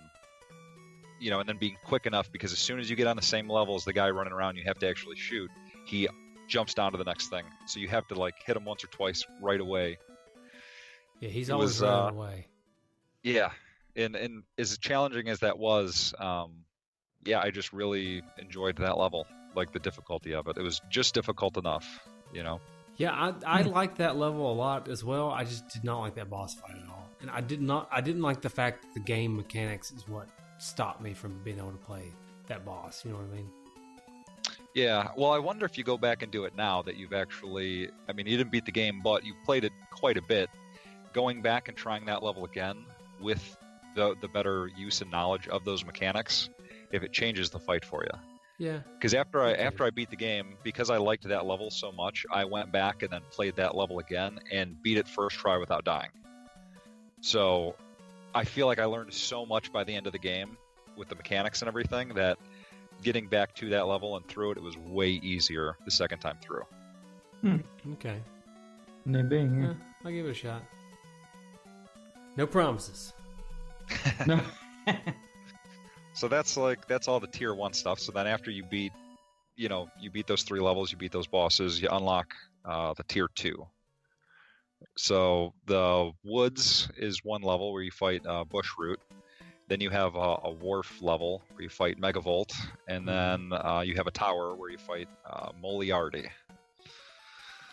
and then being quick enough, because as soon as you get on the same level as the guy running around, you have to actually shoot. He jumps down to the next thing, so you have to like hit him once or twice right away. Yeah, he's always running away. Yeah, and as challenging as that was, I just really enjoyed that level, like the difficulty of it. It was just difficult enough, Yeah, I liked that level a lot as well. I just did not like that boss fight at all, and I didn't like the fact that the game mechanics is what stopped me from being able to play that boss. You know what I mean? Yeah. Well, I wonder if you go back and do it now that you've actually, I mean, you didn't beat the game, but you played it quite a bit. Going back and trying that level again with the better use and knowledge of those mechanics, if it changes the fight for you. Yeah. Because after I beat the game, because I liked that level so much, I went back and then played that level again and beat it first try without dying. So I feel like I learned so much by the end of the game with the mechanics and everything that getting back to that level and through it, it was way easier the second time through. Okay. Maybe, yeah. I'll give it a shot. No promises. No. So that's all the tier 1 stuff. So then after you beat those 3 levels, you beat those bosses, you unlock the tier 2. So the woods is one level where you fight Bushroot. Then you have a wharf level where you fight Megavolt, and then you have a tower where you fight Moliarty.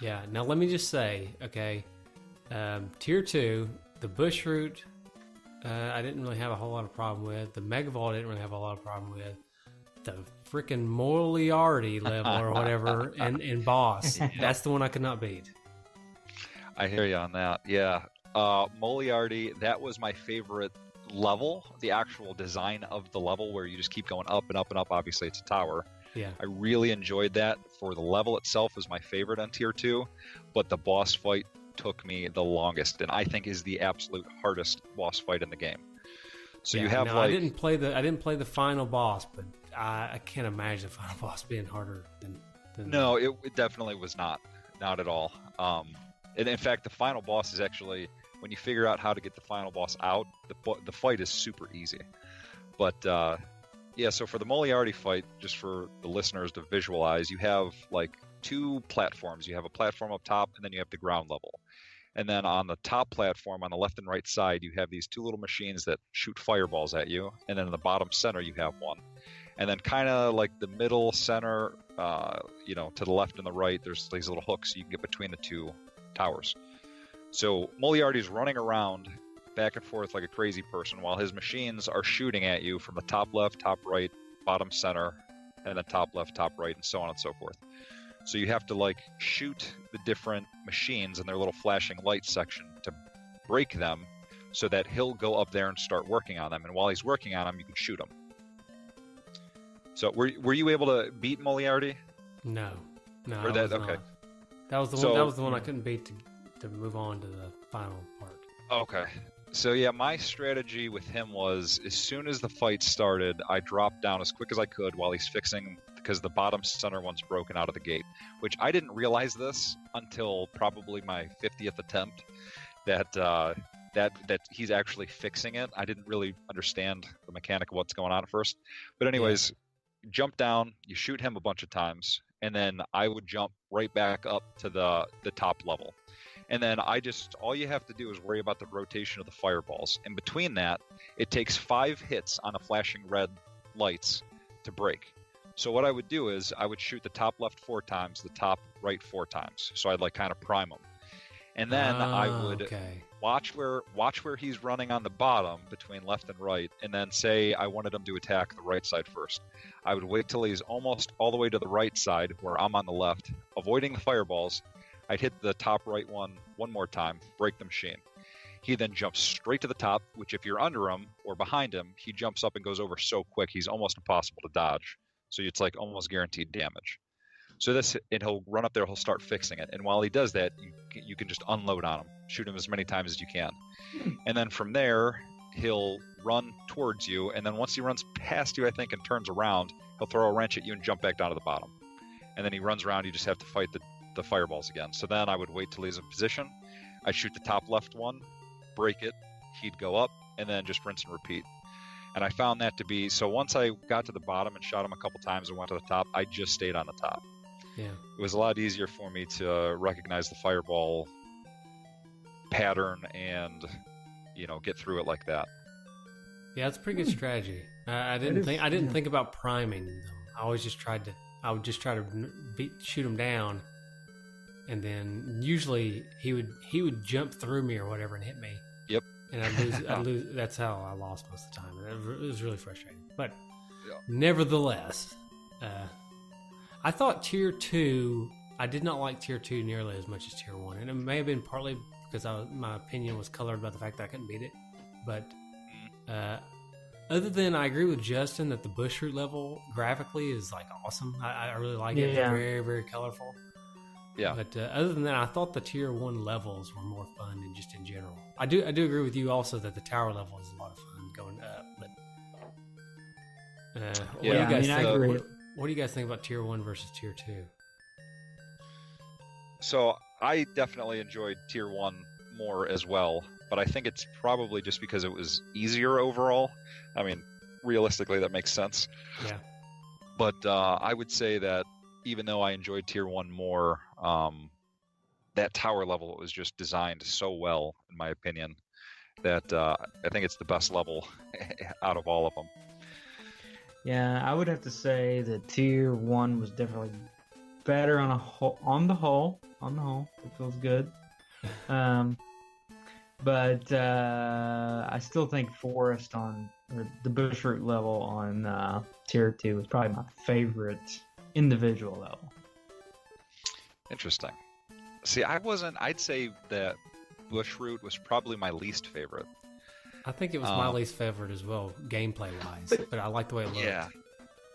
Yeah. Now let me just say, okay, tier 2, the Bushroot, I didn't really have a whole lot of problem with. The Megavolt I didn't really have a lot of problem with. The freaking Moliarty level or whatever, and boss, that's the one I could not beat. I hear you on that. Yeah. Moliarty, that was my favorite level, the actual design of the level where you just keep going up and up and up. Obviously, it's a tower. Yeah. I really enjoyed that. For the level itself is my favorite on tier 2, but the boss fight took me the longest, and I think is the absolute hardest boss fight in the game. So you have I didn't play the final boss, but I can't imagine the final boss being harder than No, it definitely was not at all. And in fact, the final boss is actually, when you figure out how to get the final boss out, the fight is super easy. But so for the Moliarty fight, just for the listeners to visualize, you have like 2 platforms. You have a platform up top, and then you have the ground level. And then on the top platform, on the left and right side, you have these 2 little machines that shoot fireballs at you. And then in the bottom center, you have one. And then kind of like the middle center, to the left and the right, there's these little hooks you can get between the 2 towers. So Moliarty's running around back and forth like a crazy person while his machines are shooting at you from the top left, top right, bottom center, and then top left, top right, and so on and so forth. So you have to like shoot the different machines in their little flashing light section to break them so that he'll go up there and start working on them. And while he's working on them, you can shoot him. So were you able to beat Moliarty? No, Or that, okay. not. That was the one I couldn't beat to move on to the final part. Okay. So yeah, my strategy with him was, as soon as the fight started, I dropped down as quick as I could while he's fixing, because the bottom center one's broken out of the gate, which I didn't realize this until probably my 50th attempt, that he's actually fixing it. I didn't really understand the mechanic of what's going on at first. But anyways, jump down, you shoot him a bunch of times, and then I would jump right back up to the top level. And then all you have to do is worry about the rotation of the fireballs. In between that, it takes 5 hits on the flashing red lights to break. So what I would do is I would shoot the top left 4 times, the top right 4 times. So I'd like kind of prime them. And then I would watch where he's running on the bottom between left and right, and then say I wanted him to attack the right side first. I would wait till he's almost all the way to the right side where I'm on the left, avoiding the fireballs. I'd hit the top right one more time, break the machine. He then jumps straight to the top, which if you're under him or behind him, he jumps up and goes over so quick, he's almost impossible to dodge. So it's like almost guaranteed damage. So and he'll run up there, he'll start fixing it. And while he does that, you can just unload on him, shoot him as many times as you can. And then from there, he'll run towards you. And then once he runs past you, I think, and turns around, he'll throw a wrench at you and jump back down to the bottom. And then he runs around, you just have to fight the fireballs again. So then I would wait till he's in position. I'd shoot the top left one, break it, he'd go up, and then just rinse and repeat. And I found that to be, so once I got to the bottom and shot him a couple times and went to the top, I just stayed on the top. Yeah. It was a lot easier for me to recognize the fireball pattern and, get through it like that. Yeah, it's a pretty good strategy. I didn't think about priming them. I would just try to shoot him down, and then usually he would jump through me or whatever and hit me. Yep. And I'd lose. That's how I lost most of the time. It was really frustrating. But yeah. Nevertheless, I thought Tier 2. I did not like Tier 2 nearly as much as Tier 1, and it may have been partly because my opinion was colored by the fact that I couldn't beat it. But other than I agree with Justin that the bush route level graphically is like awesome. I really like it. It's very, very colorful. Yeah. But other than that, I thought the Tier 1 levels were more fun than just in general. I do agree with you also that the tower level is a lot of fun going up. But what do you guys think about Tier 1 versus Tier 2? So I definitely enjoyed Tier 1 more as well, but I think it's probably just because it was easier overall. I mean, realistically, that makes sense. Yeah. But I would say that even though I enjoyed Tier 1 more, that tower level was just designed so well, in my opinion, that I think it's the best level out of all of them. Yeah, I would have to say that Tier 1 was definitely better on the whole. It feels good. But I still think Forest or the Bush Route level on Tier 2 is probably my favorite individual level. Interesting. See, I'd say that Bush Route was probably my least favorite. I think it was my least favorite as well, gameplay wise. But I like the way it looked. Yeah.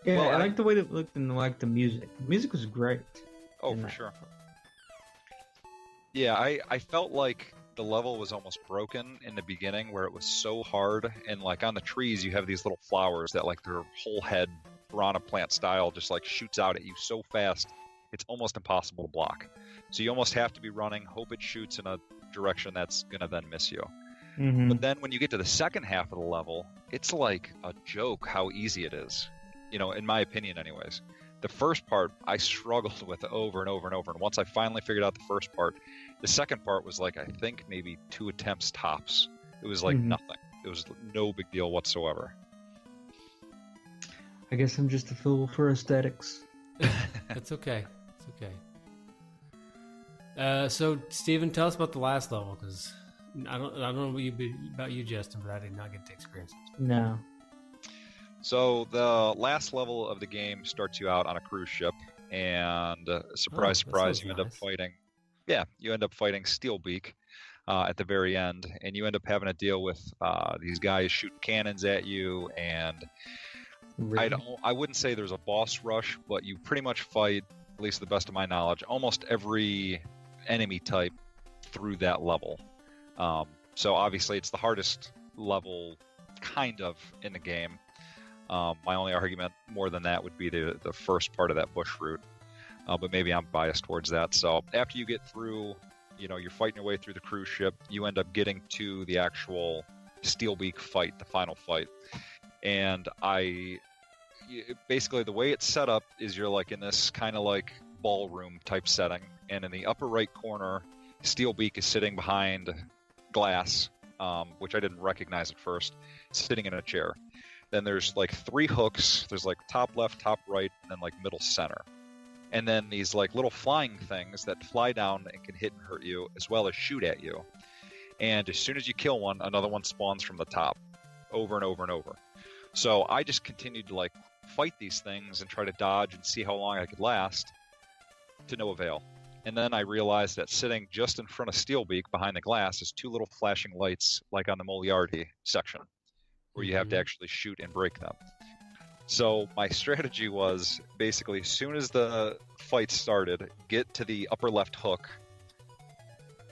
Yeah, Well, I like the way it looked and I like the music. The music was great. Oh, for sure. Yeah, I felt like the level was almost broken in the beginning where it was so hard, and like on the trees you have these little flowers that like their whole head piranha plant style just like shoots out at you so fast it's almost impossible to block. So you almost have to be running, hope it shoots in a direction that's gonna then miss you. Mm-hmm. But then when you get to the second half of the level, it's like a joke how easy it is. In my opinion anyways. The first part I struggled with over and over and over, and once I finally figured out the first part, the second part was like I think maybe 2 attempts tops. It was like nothing. It was no big deal whatsoever. I guess I'm just a fool for aesthetics. It's okay. So Steven, tell us about the last level, because I don't know about you, Justin, but I did not get to experience it. No. So the last level of the game starts you out on a cruise ship, and surprise, you end up fighting. Yeah, you end up fighting Steelbeak at the very end, and you end up having to deal with these guys shooting cannons at you, and really? I wouldn't say there's a boss rush, but you pretty much fight, at least to the best of my knowledge, almost every enemy type through that level. So obviously it's the hardest level kind of in the game. My only argument more than that would be the first part of that bush route, but maybe I'm biased towards that. So after you get through, you're fighting your way through the cruise ship, you end up getting to the actual Steelbeak fight, the final fight. And basically the way it's set up is you're like in this kind of like ballroom type setting, and in the upper right corner, Steelbeak is sitting behind glass, which I didn't recognize at first, sitting in a chair. Then there's like 3 hooks. There's like top left, top right, and then like middle center. And then these like little flying things that fly down and can hit and hurt you, as well as shoot at you. And as soon as you kill one, another one spawns from the top, over and over and over. So I just continued to like fight these things and try to dodge and see how long I could last, to no avail. And then I realized that sitting just in front of Steelbeak behind the glass is 2 little flashing lights, like on the Moriarty section, where you have to actually shoot and break them. So my strategy was basically as soon as the fight started, get to the upper left hook,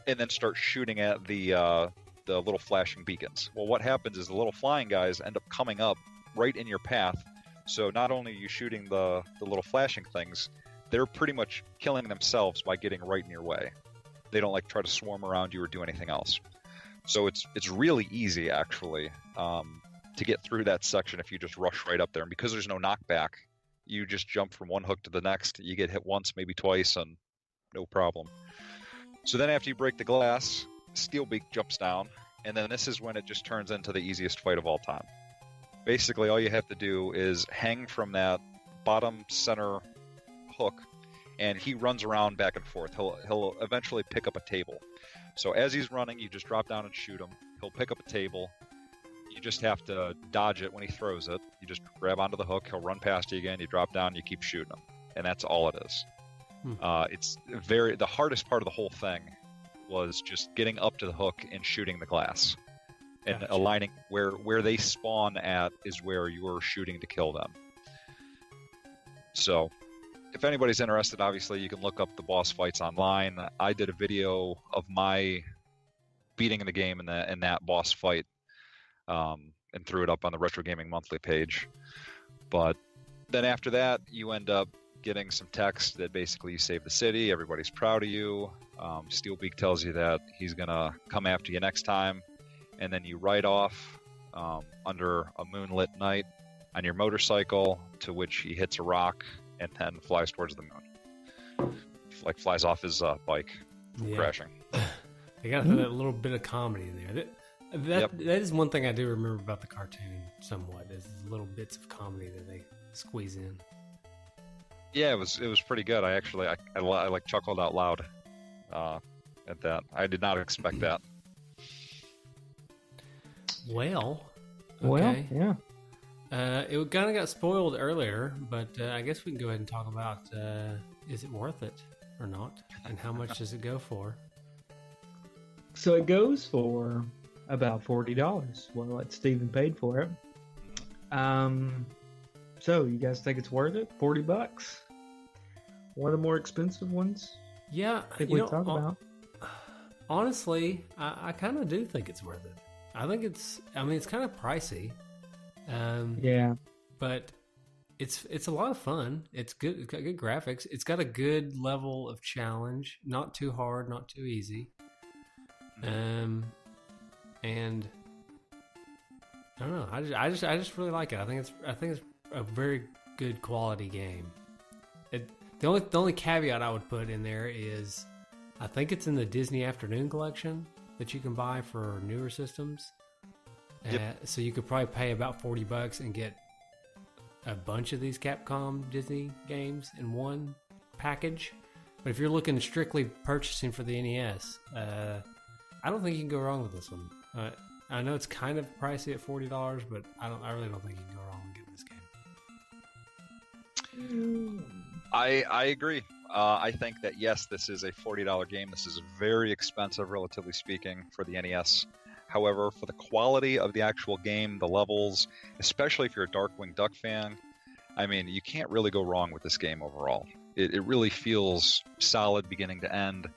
and then start shooting at the little flashing beacons. Well, what happens is the little flying guys end up coming up right in your path. So not only are you shooting the little flashing things, they're pretty much killing themselves by getting right in your way. They don't like try to swarm around you or do anything else. So it's really easy actually to get through that section if you just rush right up there. And because there's no knockback, you just jump from one hook to the next. You get hit once, maybe twice, and no problem. So then after you break the glass, Steelbeak jumps down, and then this is when it just turns into the easiest fight of all time. Basically, all you have to do is hang from that bottom center hook, and he runs around back and forth. He'll eventually pick up a table. So as he's running, you just drop down and shoot him. He'll pick up a table. You just have to dodge it when he throws it. You just grab onto the hook. He'll run past you again. You drop down. You keep shooting him, and that's all it is. It's the hardest part of the whole thing was just getting up to the hook and shooting the glass, and Gotcha. aligning where they spawn at is where you're shooting to kill them. So if anybody's interested, obviously you can look up the boss fights online. I did a video of my beating the game in that boss fight, and threw it up on the Retro Gaming Monthly page. But then after that, you end up getting some text that basically you save the city, everybody's proud of you. Steelbeak tells you that he's gonna come after you next time, and then you ride off under a moonlit night on your motorcycle, to which he hits a rock and then flies towards the moon. Like flies off his bike, crashing. They got that little bit of comedy in there. That is one thing I do remember about the cartoon somewhat, is little bits of comedy that they squeeze in. Yeah, it was pretty good. I like chuckled out loud at that. I did not expect that. Well, Well, yeah. it kind of got spoiled earlier, but I guess we can go ahead and talk about is it worth it or not, and how much does it go for? So it goes for about $40. Well, what Steven paid for it. So you guys think it's worth it? $40. One of the more expensive ones Yeah, I think we talk about. Honestly, I kind of do think it's worth it. I think it's kind of pricey. Yeah. But it's a lot of fun. It's good. It's got good graphics. It's got a good level of challenge. Not too hard, not too easy. And I don't know. I just really like it. I think it's a very good quality game. The only caveat I would put in there is, I think it's in the Disney Afternoon Collection that you can buy for newer systems. Yep. So you could probably pay about $40 and get a bunch of these Capcom Disney games in one package. But if you're looking strictly purchasing for the NES, I don't think you can go wrong with this one. I know it's kind of pricey at $40, but I really don't think you can go wrong with getting this game. I agree. I think that yes, this is a $40 game. This is very expensive, relatively speaking, for the NES. However, for the quality of the actual game, the levels, especially if you're a Darkwing Duck fan, I mean, you can't really go wrong with this game overall. It really feels solid beginning to end.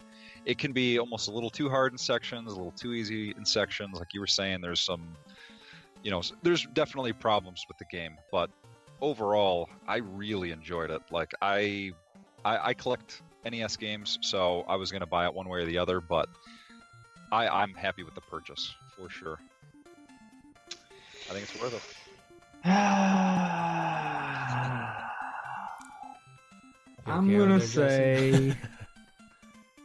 It can be almost a little too hard in sections, a little too easy in sections. Like you were saying, there's some, there's definitely problems with the game. But overall, I really enjoyed it. Like, I collect NES games, so I was going to buy it one way or the other, but I'm happy with the purchase, for sure. I think it's worth it. I'm Okay, going over to there, Jason? say,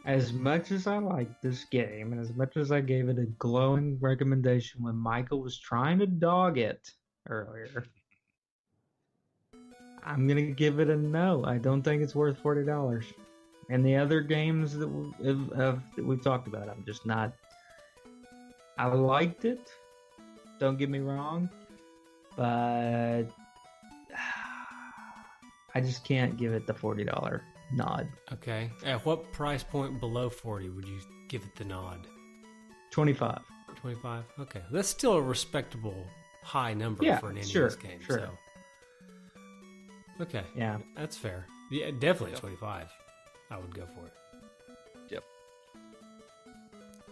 as much as I like this game, and as much as I gave it a glowing recommendation when Michael was trying to dog it earlier, I'm going to give it a no. I don't think it's worth $40. And the other games that we've talked about, I'm just not... I liked it, don't get me wrong, but I just can't give it the $40 nod. Okay. At what price point below 40 would you give it the nod? 25. 25? Okay. That's still a respectable high number Yeah, for an NES sure, game. sure. So. Okay. Yeah. That's fair. Yeah, definitely Yep. 25. I would go for it. Yep.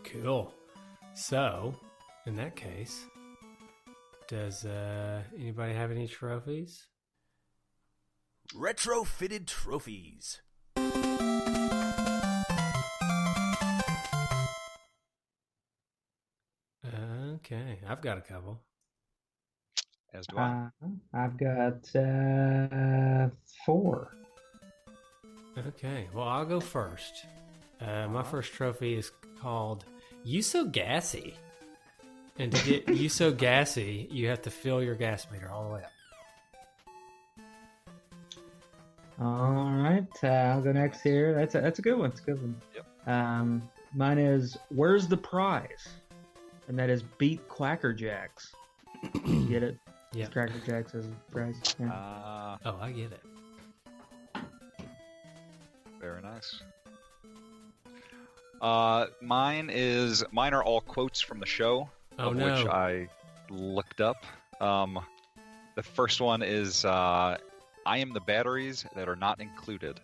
Cool. So, in that case, does anybody have any trophies? Retrofitted trophies. Okay, I've got a couple. As do I. I've got 4. Okay, well, I'll go first. My first trophy is called You So Gassy. And to get You So Gassy, you have to fill your gas meter all the way up. All right, I'll go next here. That's a good one. It's a good one. Yep. Mine is Where's the Prize? And that is beat Quacker Jacks. Get it? Yeah. Cracker Jacks as a prize. Yeah. Oh, I get it. Very nice. Mine are all quotes from the show, Oh, of no. which I looked up. The first one is I am the batteries that are not included,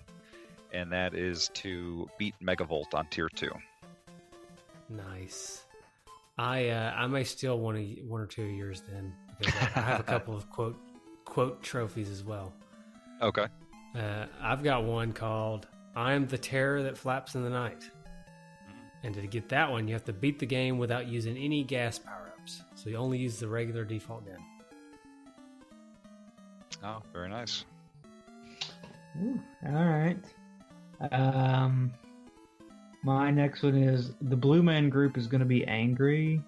and that is to beat Megavolt on Tier 2. Nice. I may steal one or two of yours then, because I have a couple of quote trophies as well. Okay. I've got one called I am the terror that flaps in the night. And to get that one, you have to beat the game without using any gas power-ups. So you only use the regular default gun. Oh, very nice. Ooh, all right. My next one is the Blue Man Group is going to be angry,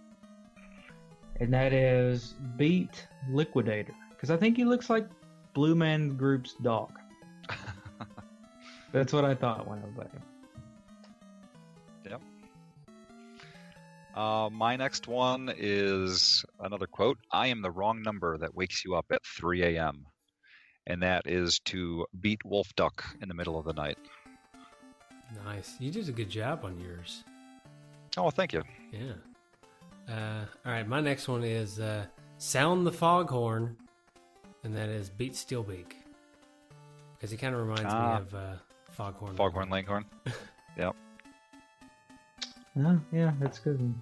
and that is beat Liquidator, because I think he looks like Blue Man Group's dog. That's what I thought when I was like. Yep. My next one is another quote. I am the wrong number that wakes you up at 3 a.m. And that is to beat Wolf Duck in the middle of the night. Nice. You did a good job on yours. Oh, well, thank you. Yeah. All right, my next one is Sound the Foghorn, and that is beat Steelbeak. Because he kind of reminds me of Foghorn. Foghorn Leghorn. Yep. Oh, yeah, that's a good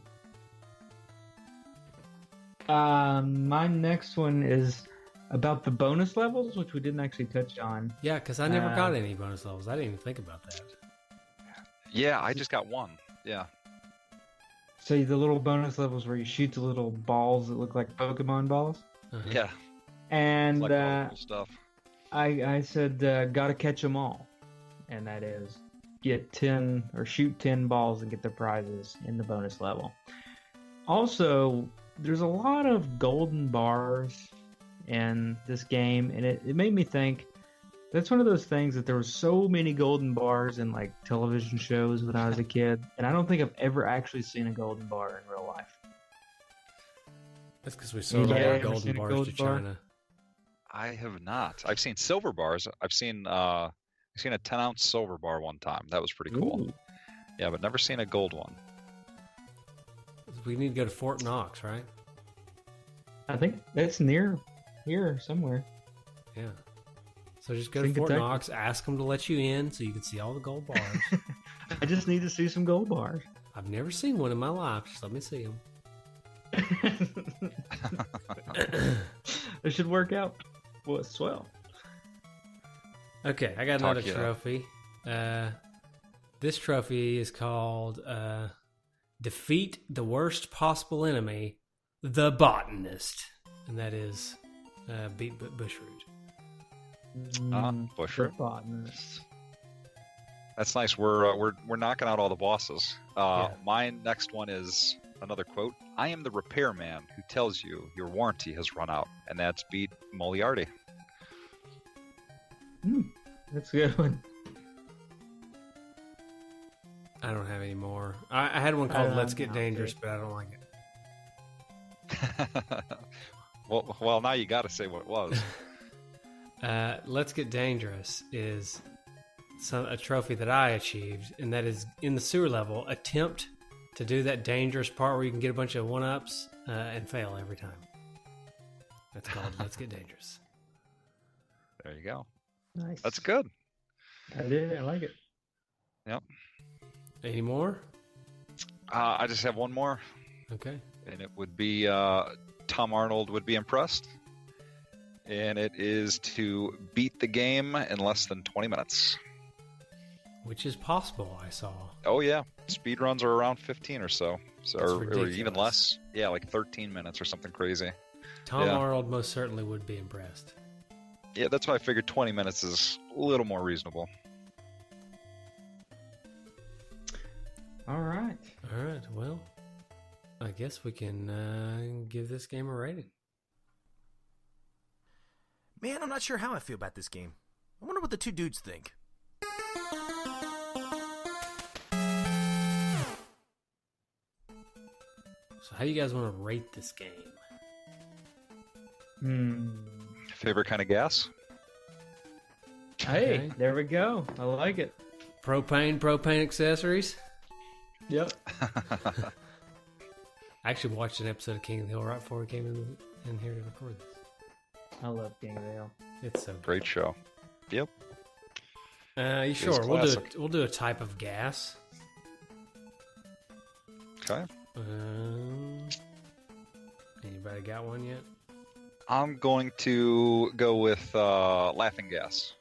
one. My next one is about the bonus levels, which we didn't actually touch on. Yeah, because I never got any bonus levels. I didn't even think about that. Yeah, I just got one. Yeah. So the little bonus levels where you shoot the little balls that look like Pokemon balls. Uh-huh. Yeah. And Like all the cool stuff. I said, gotta catch them all. And that is get 10 or shoot 10 balls and get the prizes in the bonus level. Also, there's a lot of golden bars in this game, and it made me think that's one of those things that there were so many golden bars in like television shows when I was a kid, and I don't think I've ever actually seen a golden bar in real life. That's because we sold all Yeah, our ever golden seen a bars golden to bar? China. I have not. I've seen silver bars. I've seen a 10-ounce silver bar one time. That was pretty cool. Ooh. Yeah, but never seen a gold one. We need to go to Fort Knox, right? I think that's near here somewhere. Yeah. So just go It's to in Fort Kentucky. Knox, ask them to let you in so you can see all the gold bars. I just need to see some gold bars. I've never seen one in my life. Just let me see them. It should work out. Well, it's swell. Okay, I got Talk another it up. trophy. This trophy is called Defeat the Worst Possible Enemy, the Botanist. And that is beat Bushroot. Bushroot. The botanist. That's nice. We're knocking out all the bosses. Yeah. My next one is another quote. I am the repairman who tells you your warranty has run out, and that's beat Moriarty. That's a good one. I don't have any more. I had one called Let's Get I'll Dangerous, take- but I don't like it. well, now you got to say what it was. Let's Get Dangerous is a trophy that I achieved, and that is in the sewer level, attempt to do that dangerous part where you can get a bunch of 1-ups and fail every time. That's called Let's Get Dangerous. There you go. Nice. That's good. I did. I like it. Yep. Any more? I just have one more, Okay. and it would be Tom Arnold would be impressed. And it is to beat the game in less than 20 minutes. Which is possible, I saw. Oh, yeah. Speed runs are around 15 or so. Or even ridiculous. less. Yeah, like 13 minutes or something crazy. Tom Yeah. Arnold most certainly would be impressed. Yeah, that's why I figured 20 minutes is a little more reasonable. All right. All right, well, I guess we can give this game a rating. Man, I'm not sure how I feel about this game. I wonder what the two dudes think. So how do you guys want to rate this game? Favorite kind of gas? Hey, Okay. there we go. I like it. Propane accessories. Yep. I actually watched an episode of King of the Hill right before we came in here to record this. I love King of the Hill. It's so good. Great show. Yep. You It's sure? classic. We'll do a type of gas. Okay. Anybody got one yet? I'm going to go with laughing gas.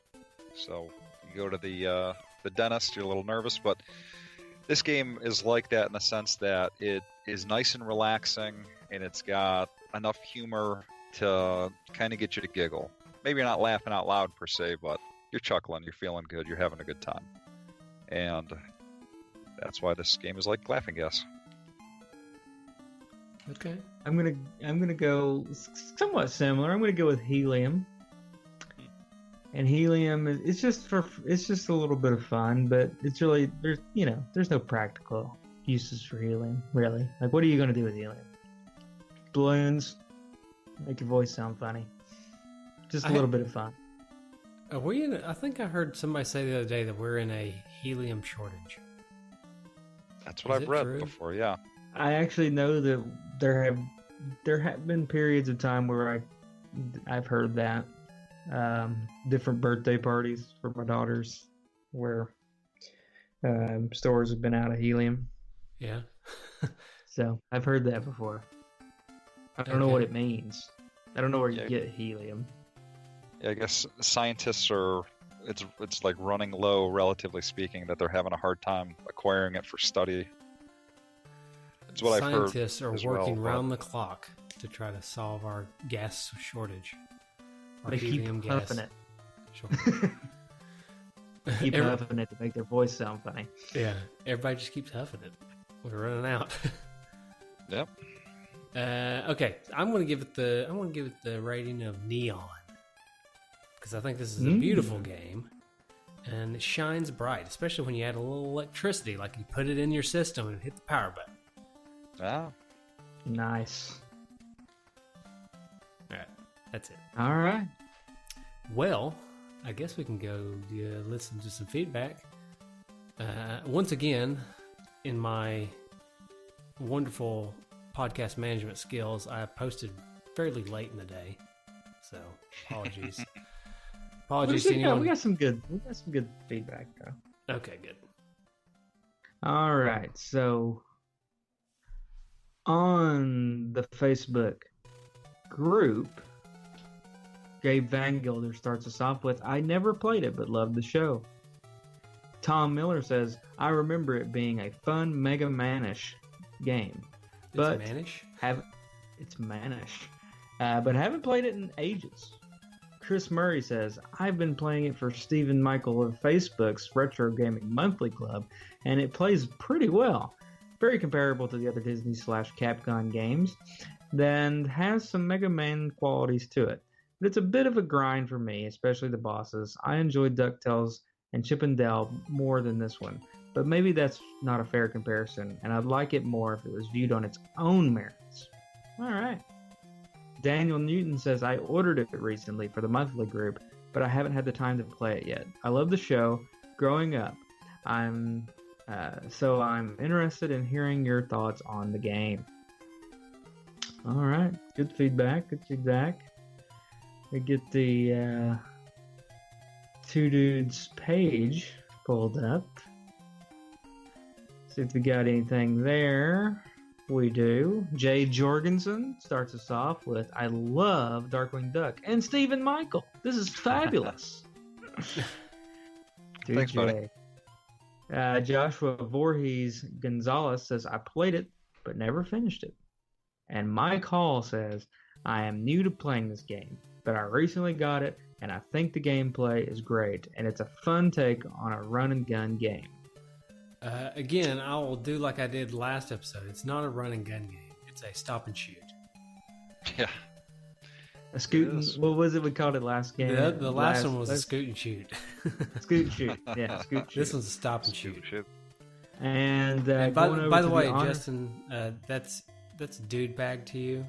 So you go to the dentist, you're a little nervous, but this game is like that in the sense that it is nice and relaxing, and it's got enough humor to kind of get you to giggle. Maybe you're not laughing out loud per se, but you're chuckling, you're feeling good, you're having a good time. And that's why this game is like laughing gas. Okay. I'm gonna go somewhat similar. I'm gonna go with helium. And helium it's just a little bit of fun, but it's really there's no practical uses for helium, really. Like, what are you gonna do with helium? Balloons, make your voice sound funny. Just a little bit of fun. Are we in? I think I heard somebody say the other day that we're in a helium shortage. That's what Is I've it read true? before, yeah. I actually know that there have been periods of time where I've heard that different birthday parties for my daughters where stores have been out of helium. Yeah. So I've heard that before. I don't know Okay. what it means. I don't know where you Yeah. get helium. Yeah, I guess scientists are it's like running low, relatively speaking, that they're having a hard time acquiring it for study. It's what I've heard. Scientists are as well, working but- round the clock to try to solve our gas shortage. Our They keep helium gas huffing it. shortage. Keep Every- huffing it to make their voice sound funny. Yeah, everybody just keeps huffing it. We're running out. Yep. Okay, I'm gonna give it the rating of neon because I think this is a beautiful game and it shines bright, especially when you add a little electricity, like you put it in your system and hit the power button. Ah, Nice. All right, that's it. All right. Well, I guess we can go listen to some feedback. Once again, in my wonderful podcast management skills, I posted fairly late in the day, so apologies. Apologies to anyone. We got some good feedback though. Okay, good. All right, so on the Facebook group, Gabe Van Gilder starts us off with, I never played it, but loved the show. Tom Miller says, I remember it being a fun Mega Man-ish game. But It's Manish? it's Manish. But haven't played it in ages. Chris Murray says, I've been playing it for Stephen Michael of Facebook's Retro Gaming Monthly Club, and it plays pretty well. Very comparable to the other Disney/Capcom games, then has some Mega Man qualities to it. But it's a bit of a grind for me, especially the bosses. I enjoyed DuckTales and Chip and Dale more than this one, but maybe that's not a fair comparison, and I'd like it more if it was viewed on its own merits. All right. Daniel Newton says, I ordered it recently for the monthly group, but I haven't had the time to play it yet. I love the show. Growing up, I'm interested in hearing your thoughts on the game. All right. Good feedback. We get the Two Dudes page pulled up. See if we got anything there. We do. Jay Jorgensen starts us off with, I love Darkwing Duck. And Stephen Michael. This is fabulous. Dude, Thanks, buddy. Joshua Voorhees Gonzalez says, I played it, but never finished it. And Mike Hall says, I am new to playing this game, but I recently got it, and I think the gameplay is great, and it's a fun take on a run-and-gun game. Again, I will do like I did last episode. It's not a run-and-gun game. It's a stop-and-shoot. Yeah. A scoot and, what was it we called it last game? The last one was a scoot and shoot. Scoot and shoot. Yeah, scoot and shoot. This one's a stop and shoot. And, by the way, Justin, that's dude bag to you.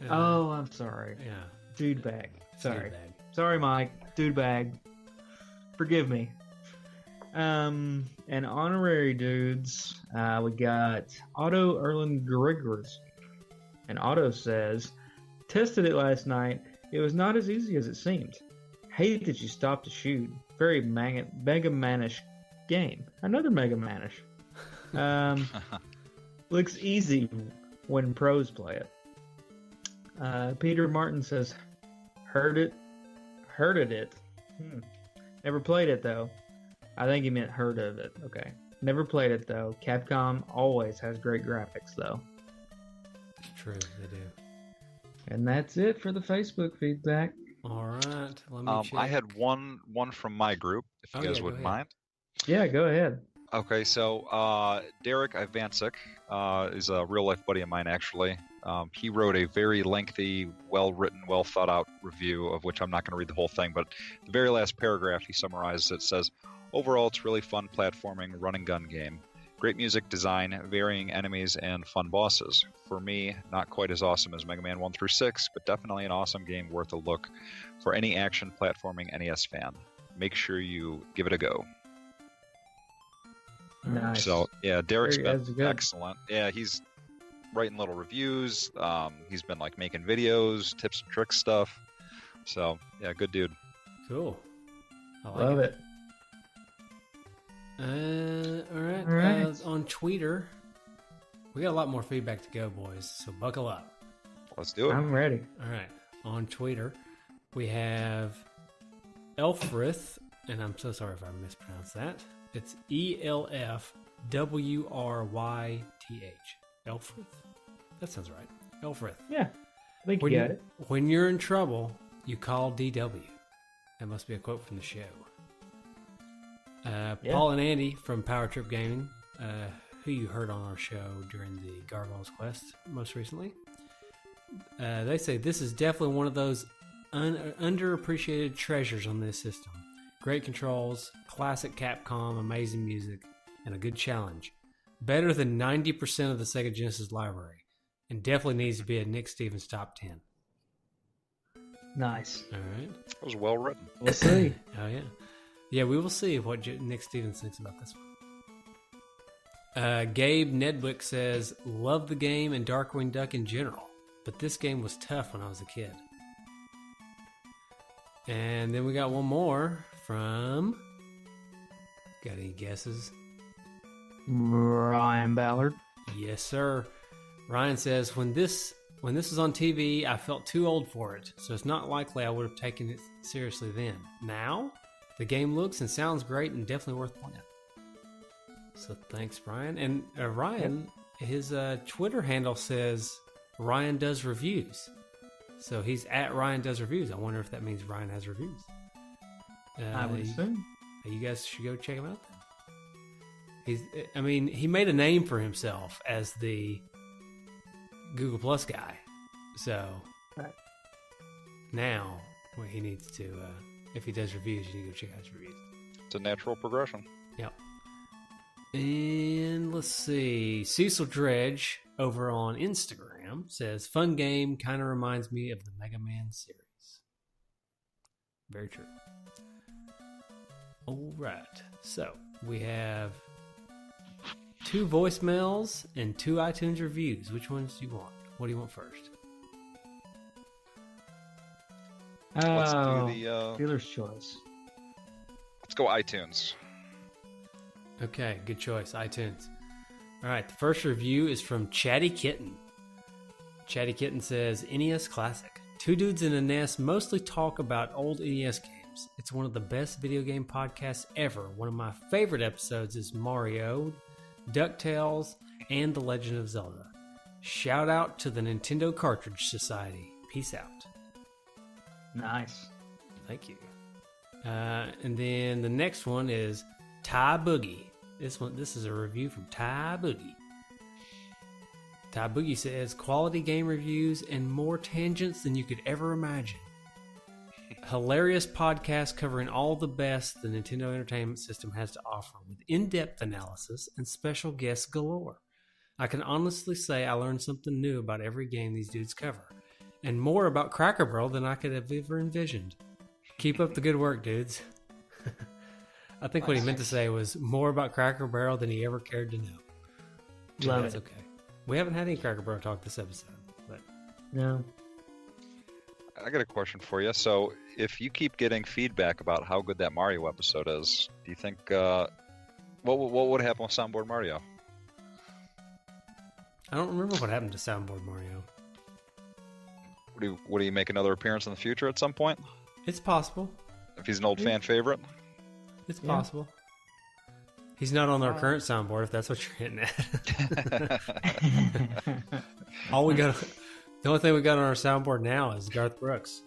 Oh, I'm sorry. Yeah. Dude bag. Sorry. Dude bag. Sorry, Mike. Dude bag. Forgive me. And honorary dudes, we got Otto Erlen Grigors. And Otto says, tested it last night. It was not as easy as it seemed. Hate that you stopped to shoot. Very Mega Man-ish game. Another Mega Man-ish. Looks easy when pros play it. Peter Martin says, heard it. Never played it though. I think he meant heard of it. Okay. Never played it though. Capcom always has great graphics though. It's true, they do. And that's it for the Facebook feedback. All right. Let me check. I had one from my group, if you guys wouldn't mind. Yeah, go ahead. Okay, so Derek Ivancic is a real-life buddy of mine, actually. He wrote a very lengthy, well-written, well-thought-out review, of which I'm not going to read the whole thing, but the very last paragraph he summarizes it, says, overall, it's really fun platforming run-and-gun game. Great music design, varying enemies, and fun bosses. For me, not quite as awesome as Mega Man 1 through 6, but definitely an awesome game worth a look for any action platforming NES fan. Make sure you give it a go. Nice. So, yeah, Derek's been excellent. Yeah, he's writing little reviews. He's been like making videos, tips and tricks stuff. So, yeah, good dude. Cool. I like Love it. All right. On Twitter, we got a lot more feedback to go, boys. So buckle up. Let's do it. I'm ready. All right. On Twitter, we have Elfrith, and I'm so sorry if I mispronounced that. It's ELFWRYTH. Elfrith? That sounds right. Elfrith. Yeah. I think you got it. When you're in trouble, you call DW. That must be a quote from the show. Paul and Andy from Power Trip Gaming, who you heard on our show during the Gargoyles Quest most recently. They say this is definitely one of those underappreciated treasures on this system. Great controls, classic Capcom, amazing music, and a good challenge. Better than 90% of the Sega Genesis library, and definitely needs to be a Nick Stevens top 10. Nice. All right. That was well written. We'll see. Oh, yeah. Yeah, we will see what Nick Stevens thinks about this one. Gabe Nedwick says, love the game and Darkwing Duck in general, but this game was tough when I was a kid. And then we got one more from... Got any guesses? Ryan Ballard. Yes, sir. Ryan says, when this was on TV, I felt too old for it, so it's not likely I would have taken it seriously then. Now, the game looks and sounds great and definitely worth playing. So thanks, Ryan. And Ryan, his Twitter handle says Ryan Does Reviews. So he's at Ryan Does Reviews. I wonder if that means Ryan has reviews. I would assume. You guys should go check him out then. He made a name for himself as the Google Plus guy. So now he needs to, if he does reviews, you need to go check out his reviews. It's a natural progression. Yep. And let's see. Cecil Dredge over on Instagram says, fun game, kind of reminds me of the Mega Man series. Very true. All right. So we have 2 voicemails and 2 iTunes reviews. Which ones do you want? What do you want first? Let's do the dealer's choice. Let's go iTunes. Okay, good choice. iTunes. All right, the first review is from Chatty Kitten. Chatty Kitten says, NES Classic. Two dudes in a NES mostly talk about old NES games. It's one of the best video game podcasts ever. One of my favorite episodes is Mario, DuckTales, and The Legend of Zelda. Shout out to the Nintendo Cartridge Society. Peace out. Nice. Thank you. And then the next one is Ty Boogie. This is a review from Ty Boogie. Ty Boogie says, quality game reviews and more tangents than you could ever imagine. Hilarious podcast covering all the best the Nintendo Entertainment System has to offer, with in-depth analysis and special guests galore. I can honestly say I learned something new about every game these dudes cover, and more about Cracker Barrel than I could have ever envisioned. Keep up the good work, dudes. I think what he meant to say was more about Cracker Barrel than he ever cared to know. Love That's it. okay. We haven't had any Cracker Barrel talk this episode, but No. I got a question for you. So, if you keep getting feedback about how good that Mario episode is, do you think what would happen with Soundboard Mario? I don't remember what happened to Soundboard Mario. Would he make another appearance in the future at some point? It's possible. If he's an old fan favorite? It's possible. He's not on our current soundboard, if that's what you're hitting at. The only thing we got on our soundboard now is Garth Brooks.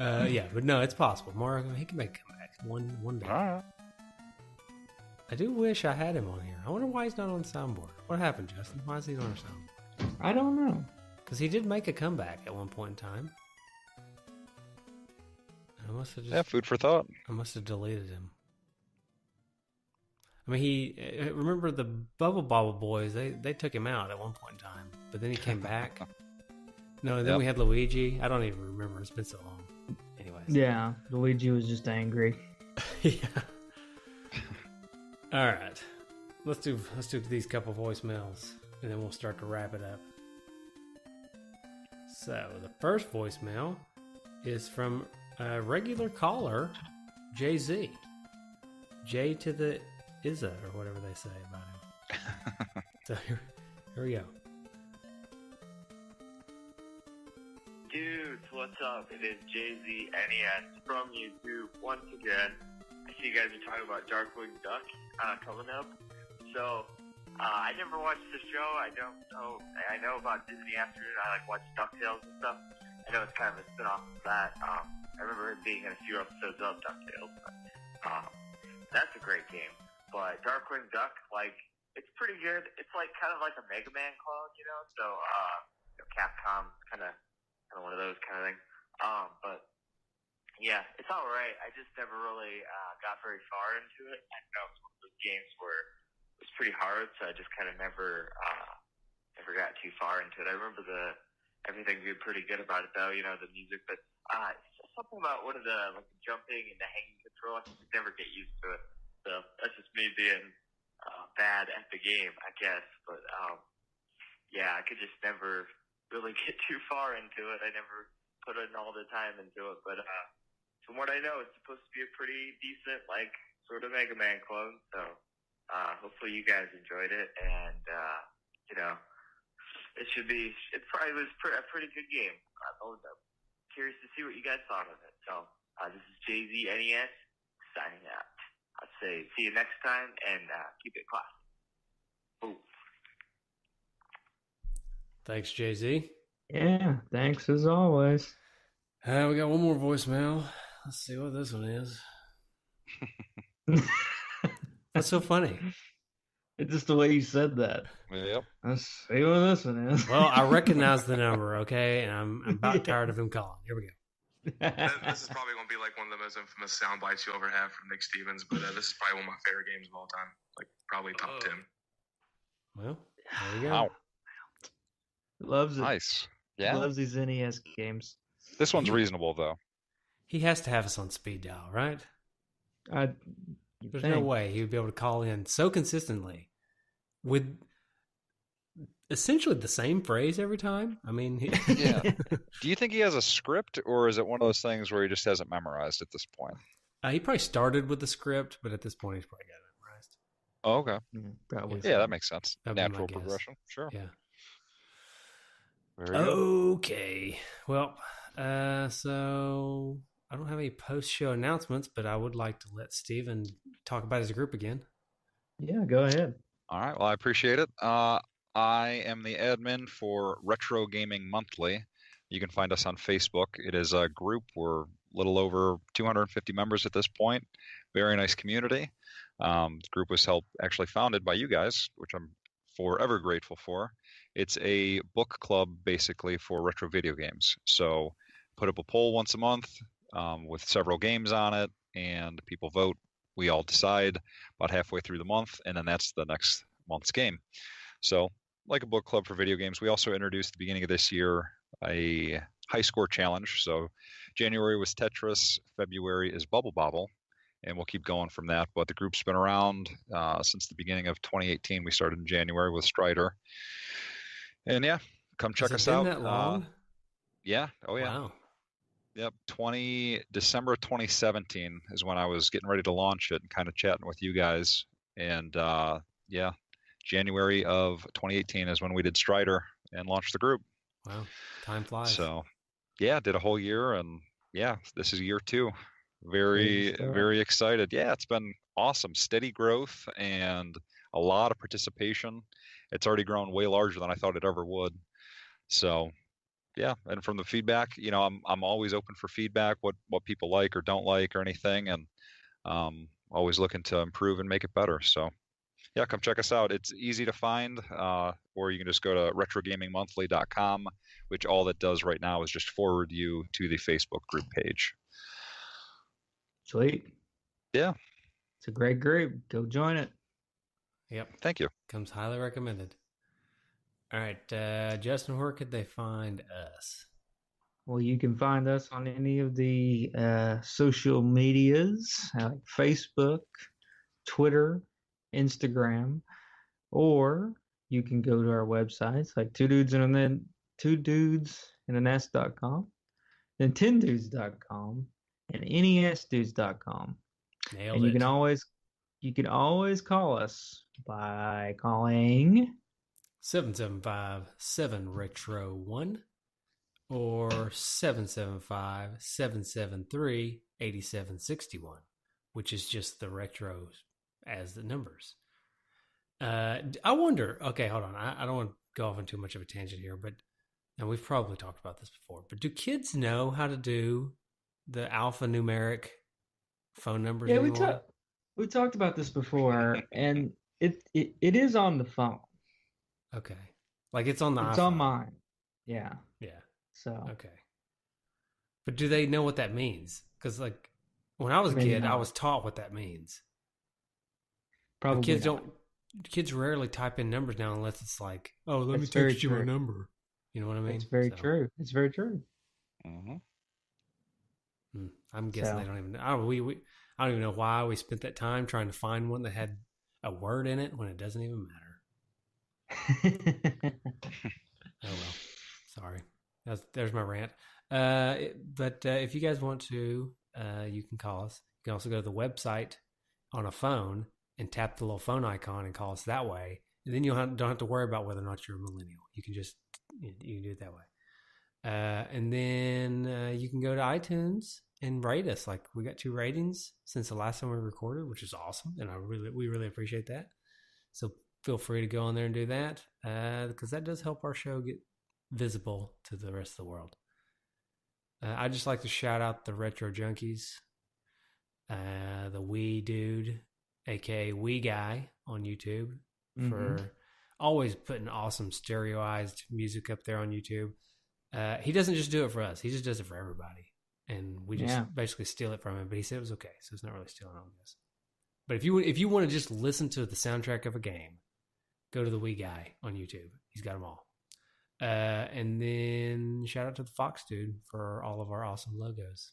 Yeah, but no, it's possible. Mario, he can make a comeback one day. Alright. I do wish I had him on here. I wonder why he's not on the soundboard. What happened, Justin? Why is he not on our soundboard? I don't know. Because he did make a comeback at one point in time. I must have just... Yeah, food for thought. I must have deleted him. I mean, remember the Bubble Bobble Boys? They took him out at one point in time, but then he came back. No, and then we had Luigi. I don't even remember. It's been so long. Anyways. Yeah, Luigi was just angry. Yeah. All right. Let's do these couple voicemails, and then we'll start to wrap it up. So the first voicemail is from a regular caller, Jay-Z. J to the Izza, or whatever they say about him. So here we go. Dudes, what's up? It is Jay-Z NES from YouTube once again. I see you guys are talking about Darkwing Duck coming up. So, I never watched the show. I don't know. I know about Disney Afternoon. I watch DuckTales and stuff. I know it's kind of a spin-off of that. I remember it being in a few episodes of DuckTales. But, that's a great game. But Darkwing Duck, it's pretty good. It's kind of like a Mega Man clone, you know? So, Capcom, kind of one of those kind of things. But yeah, it's all right. I just never really got very far into it. I know it's one of those games where it was pretty hard, so I just kind of never got too far into it. I remember everything being pretty good about it, though. You know, the music, but something about one of the jumping and the hanging control. I just never get used to it. So that's just me being bad at the game, I guess. But yeah, I could just never really get too far into it. I never put in all the time into it. But from what I know, it's supposed to be a pretty decent, sort of Mega Man clone. So hopefully you guys enjoyed it, and you know, it probably was a pretty good game. I'm curious to see what you guys thought of it. So this is Jay-Z NES signing out. I'll say see you next time, and keep it classy. Boom. Thanks, Jay-Z. Yeah, thanks as always. We got one more voicemail. Let's see what this one is. That's so funny. It's just the way you said that. Yep. Let's see what this one is. Well, I recognize the number, okay? And I'm about tired of him calling. Here we go. This is probably going to be one of the most infamous sound bites you'll ever have from Nick Stevens, but this is probably one of my favorite games of all time. Probably top 10. Well, there you go. Wow. Loves it. Nice. Yeah. Loves these NES games. This one's reasonable, though. He has to have us on speed dial, right? There's no way he would be able to call in so consistently with essentially the same phrase every time. I mean, Yeah. Do you think he has a script, or is it one of those things where he just hasn't memorized at this point? he probably started with the script, but at this point, he's probably got it memorized. Oh, okay. Probably. Yeah, that makes sense. That'd be my Natural guess. progression. Sure. Yeah. Very good. Okay. Well, so I don't have any post-show announcements, but I would like to let Steven talk about his group again. Yeah, go ahead. All right. Well, I appreciate it. I am the admin for Retro Gaming Monthly. You can find us on Facebook. It is a group. We're a little over 250 members at this point. Very nice community. The group was actually founded by you guys, which I'm forever grateful for. It's a book club basically for retro video games. So put up a poll once a month with several games on it, and people vote. We all decide about halfway through the month, and then that's the next month's game. So like a book club for video games, we also introduced at the beginning of this year a high score challenge. So January was Tetris, February is Bubble Bobble, and we'll keep going from that. But the group's been around since the beginning of 2018. We started in January with Strider. And yeah, come check us out. Has it been that long? Yeah. Oh, yeah. Wow. Yep. December 2017 is when I was getting ready to launch it and kind of chatting with you guys. And yeah, January of 2018 is when we did Strider and launched the group. Wow. Time flies. So yeah, did a whole year, and yeah, this is year 2. Very, very excited. Yeah, it's been awesome. Steady growth and a lot of participation. It's already grown way larger than I thought it ever would. So yeah, and from the feedback, I'm always open for feedback, what people like or don't like or anything, and always looking to improve and make it better. So yeah, come check us out. It's easy to find, or you can just go to retrogamingmonthly.com, which all that does right now is just forward you to the Facebook group page. Sweet. Yeah. It's a great group. Go join it. Yep. Thank you. Comes highly recommended. All right, Justin, where could they find us? Well, you can find us on any of the social medias, like Facebook, Twitter, Instagram, or you can go to our websites like two dudes and an s.com, then 10dudes.com, and nesdudes.com. Nailed And it. you can always call us by calling 775-7-RETRO-1 or 775-773-8761, which is just the retros as the numbers. I wonder, okay, hold on. I don't want to go off on too much of a tangent here, and we've probably talked about this before, but do kids know how to do the alphanumeric phone numbers anymore? Yeah, we talked about this before, and it is on the phone. Okay. Like it's on the It's iPhone. on mine. Yeah. Yeah. So. Okay. But do they know what that means? Because like when I was a kid, I was taught what that means. Probably kids kids rarely type in numbers now unless it's like, oh, let me very text you true. my number. You know what I mean? It's very true. It's very true. Mm-hmm. I'm guessing they don't even know. I don't even know why we spent that time trying to find one that had a word in it when it doesn't even matter. Oh well, sorry. There's my rant. But if you guys want to, you can call us. You can also go to the website on a phone and tap the little phone icon and call us that way. And then you don't have to worry about whether or not you're a millennial. You can just you can do it that way. And then you can go to iTunes and rate us. Like we got 2 ratings since the last time we recorded, which is awesome, and we really appreciate that. So feel free to go on there and do that because that does help our show get visible to the rest of the world. I'd just like to shout out the Retro Junkies, the Wee Dude, aka Wee Guy on YouTube, for always putting awesome stereoized music up there on YouTube. He doesn't just do it for us; he just does it for everybody, and we just basically steal it from him. But he said it was okay, so it's not really stealing on this. But if you want to just listen to the soundtrack of a game, go to the Wee Guy on YouTube. He's got them all. And then shout out to the Fox Dude for all of our awesome logos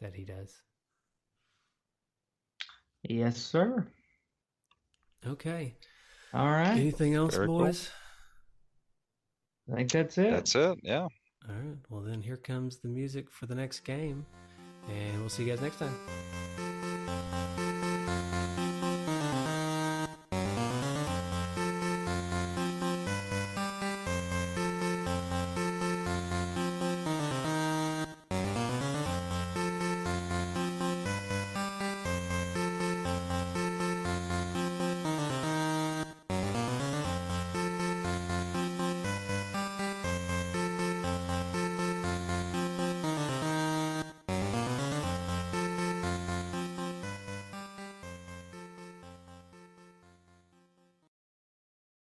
that he does. Yes, sir. Okay. All right. Anything else, Very boys? I think that's it. That's it. Yeah. All right. Well, then here comes the music for the next game, and we'll see you guys next time.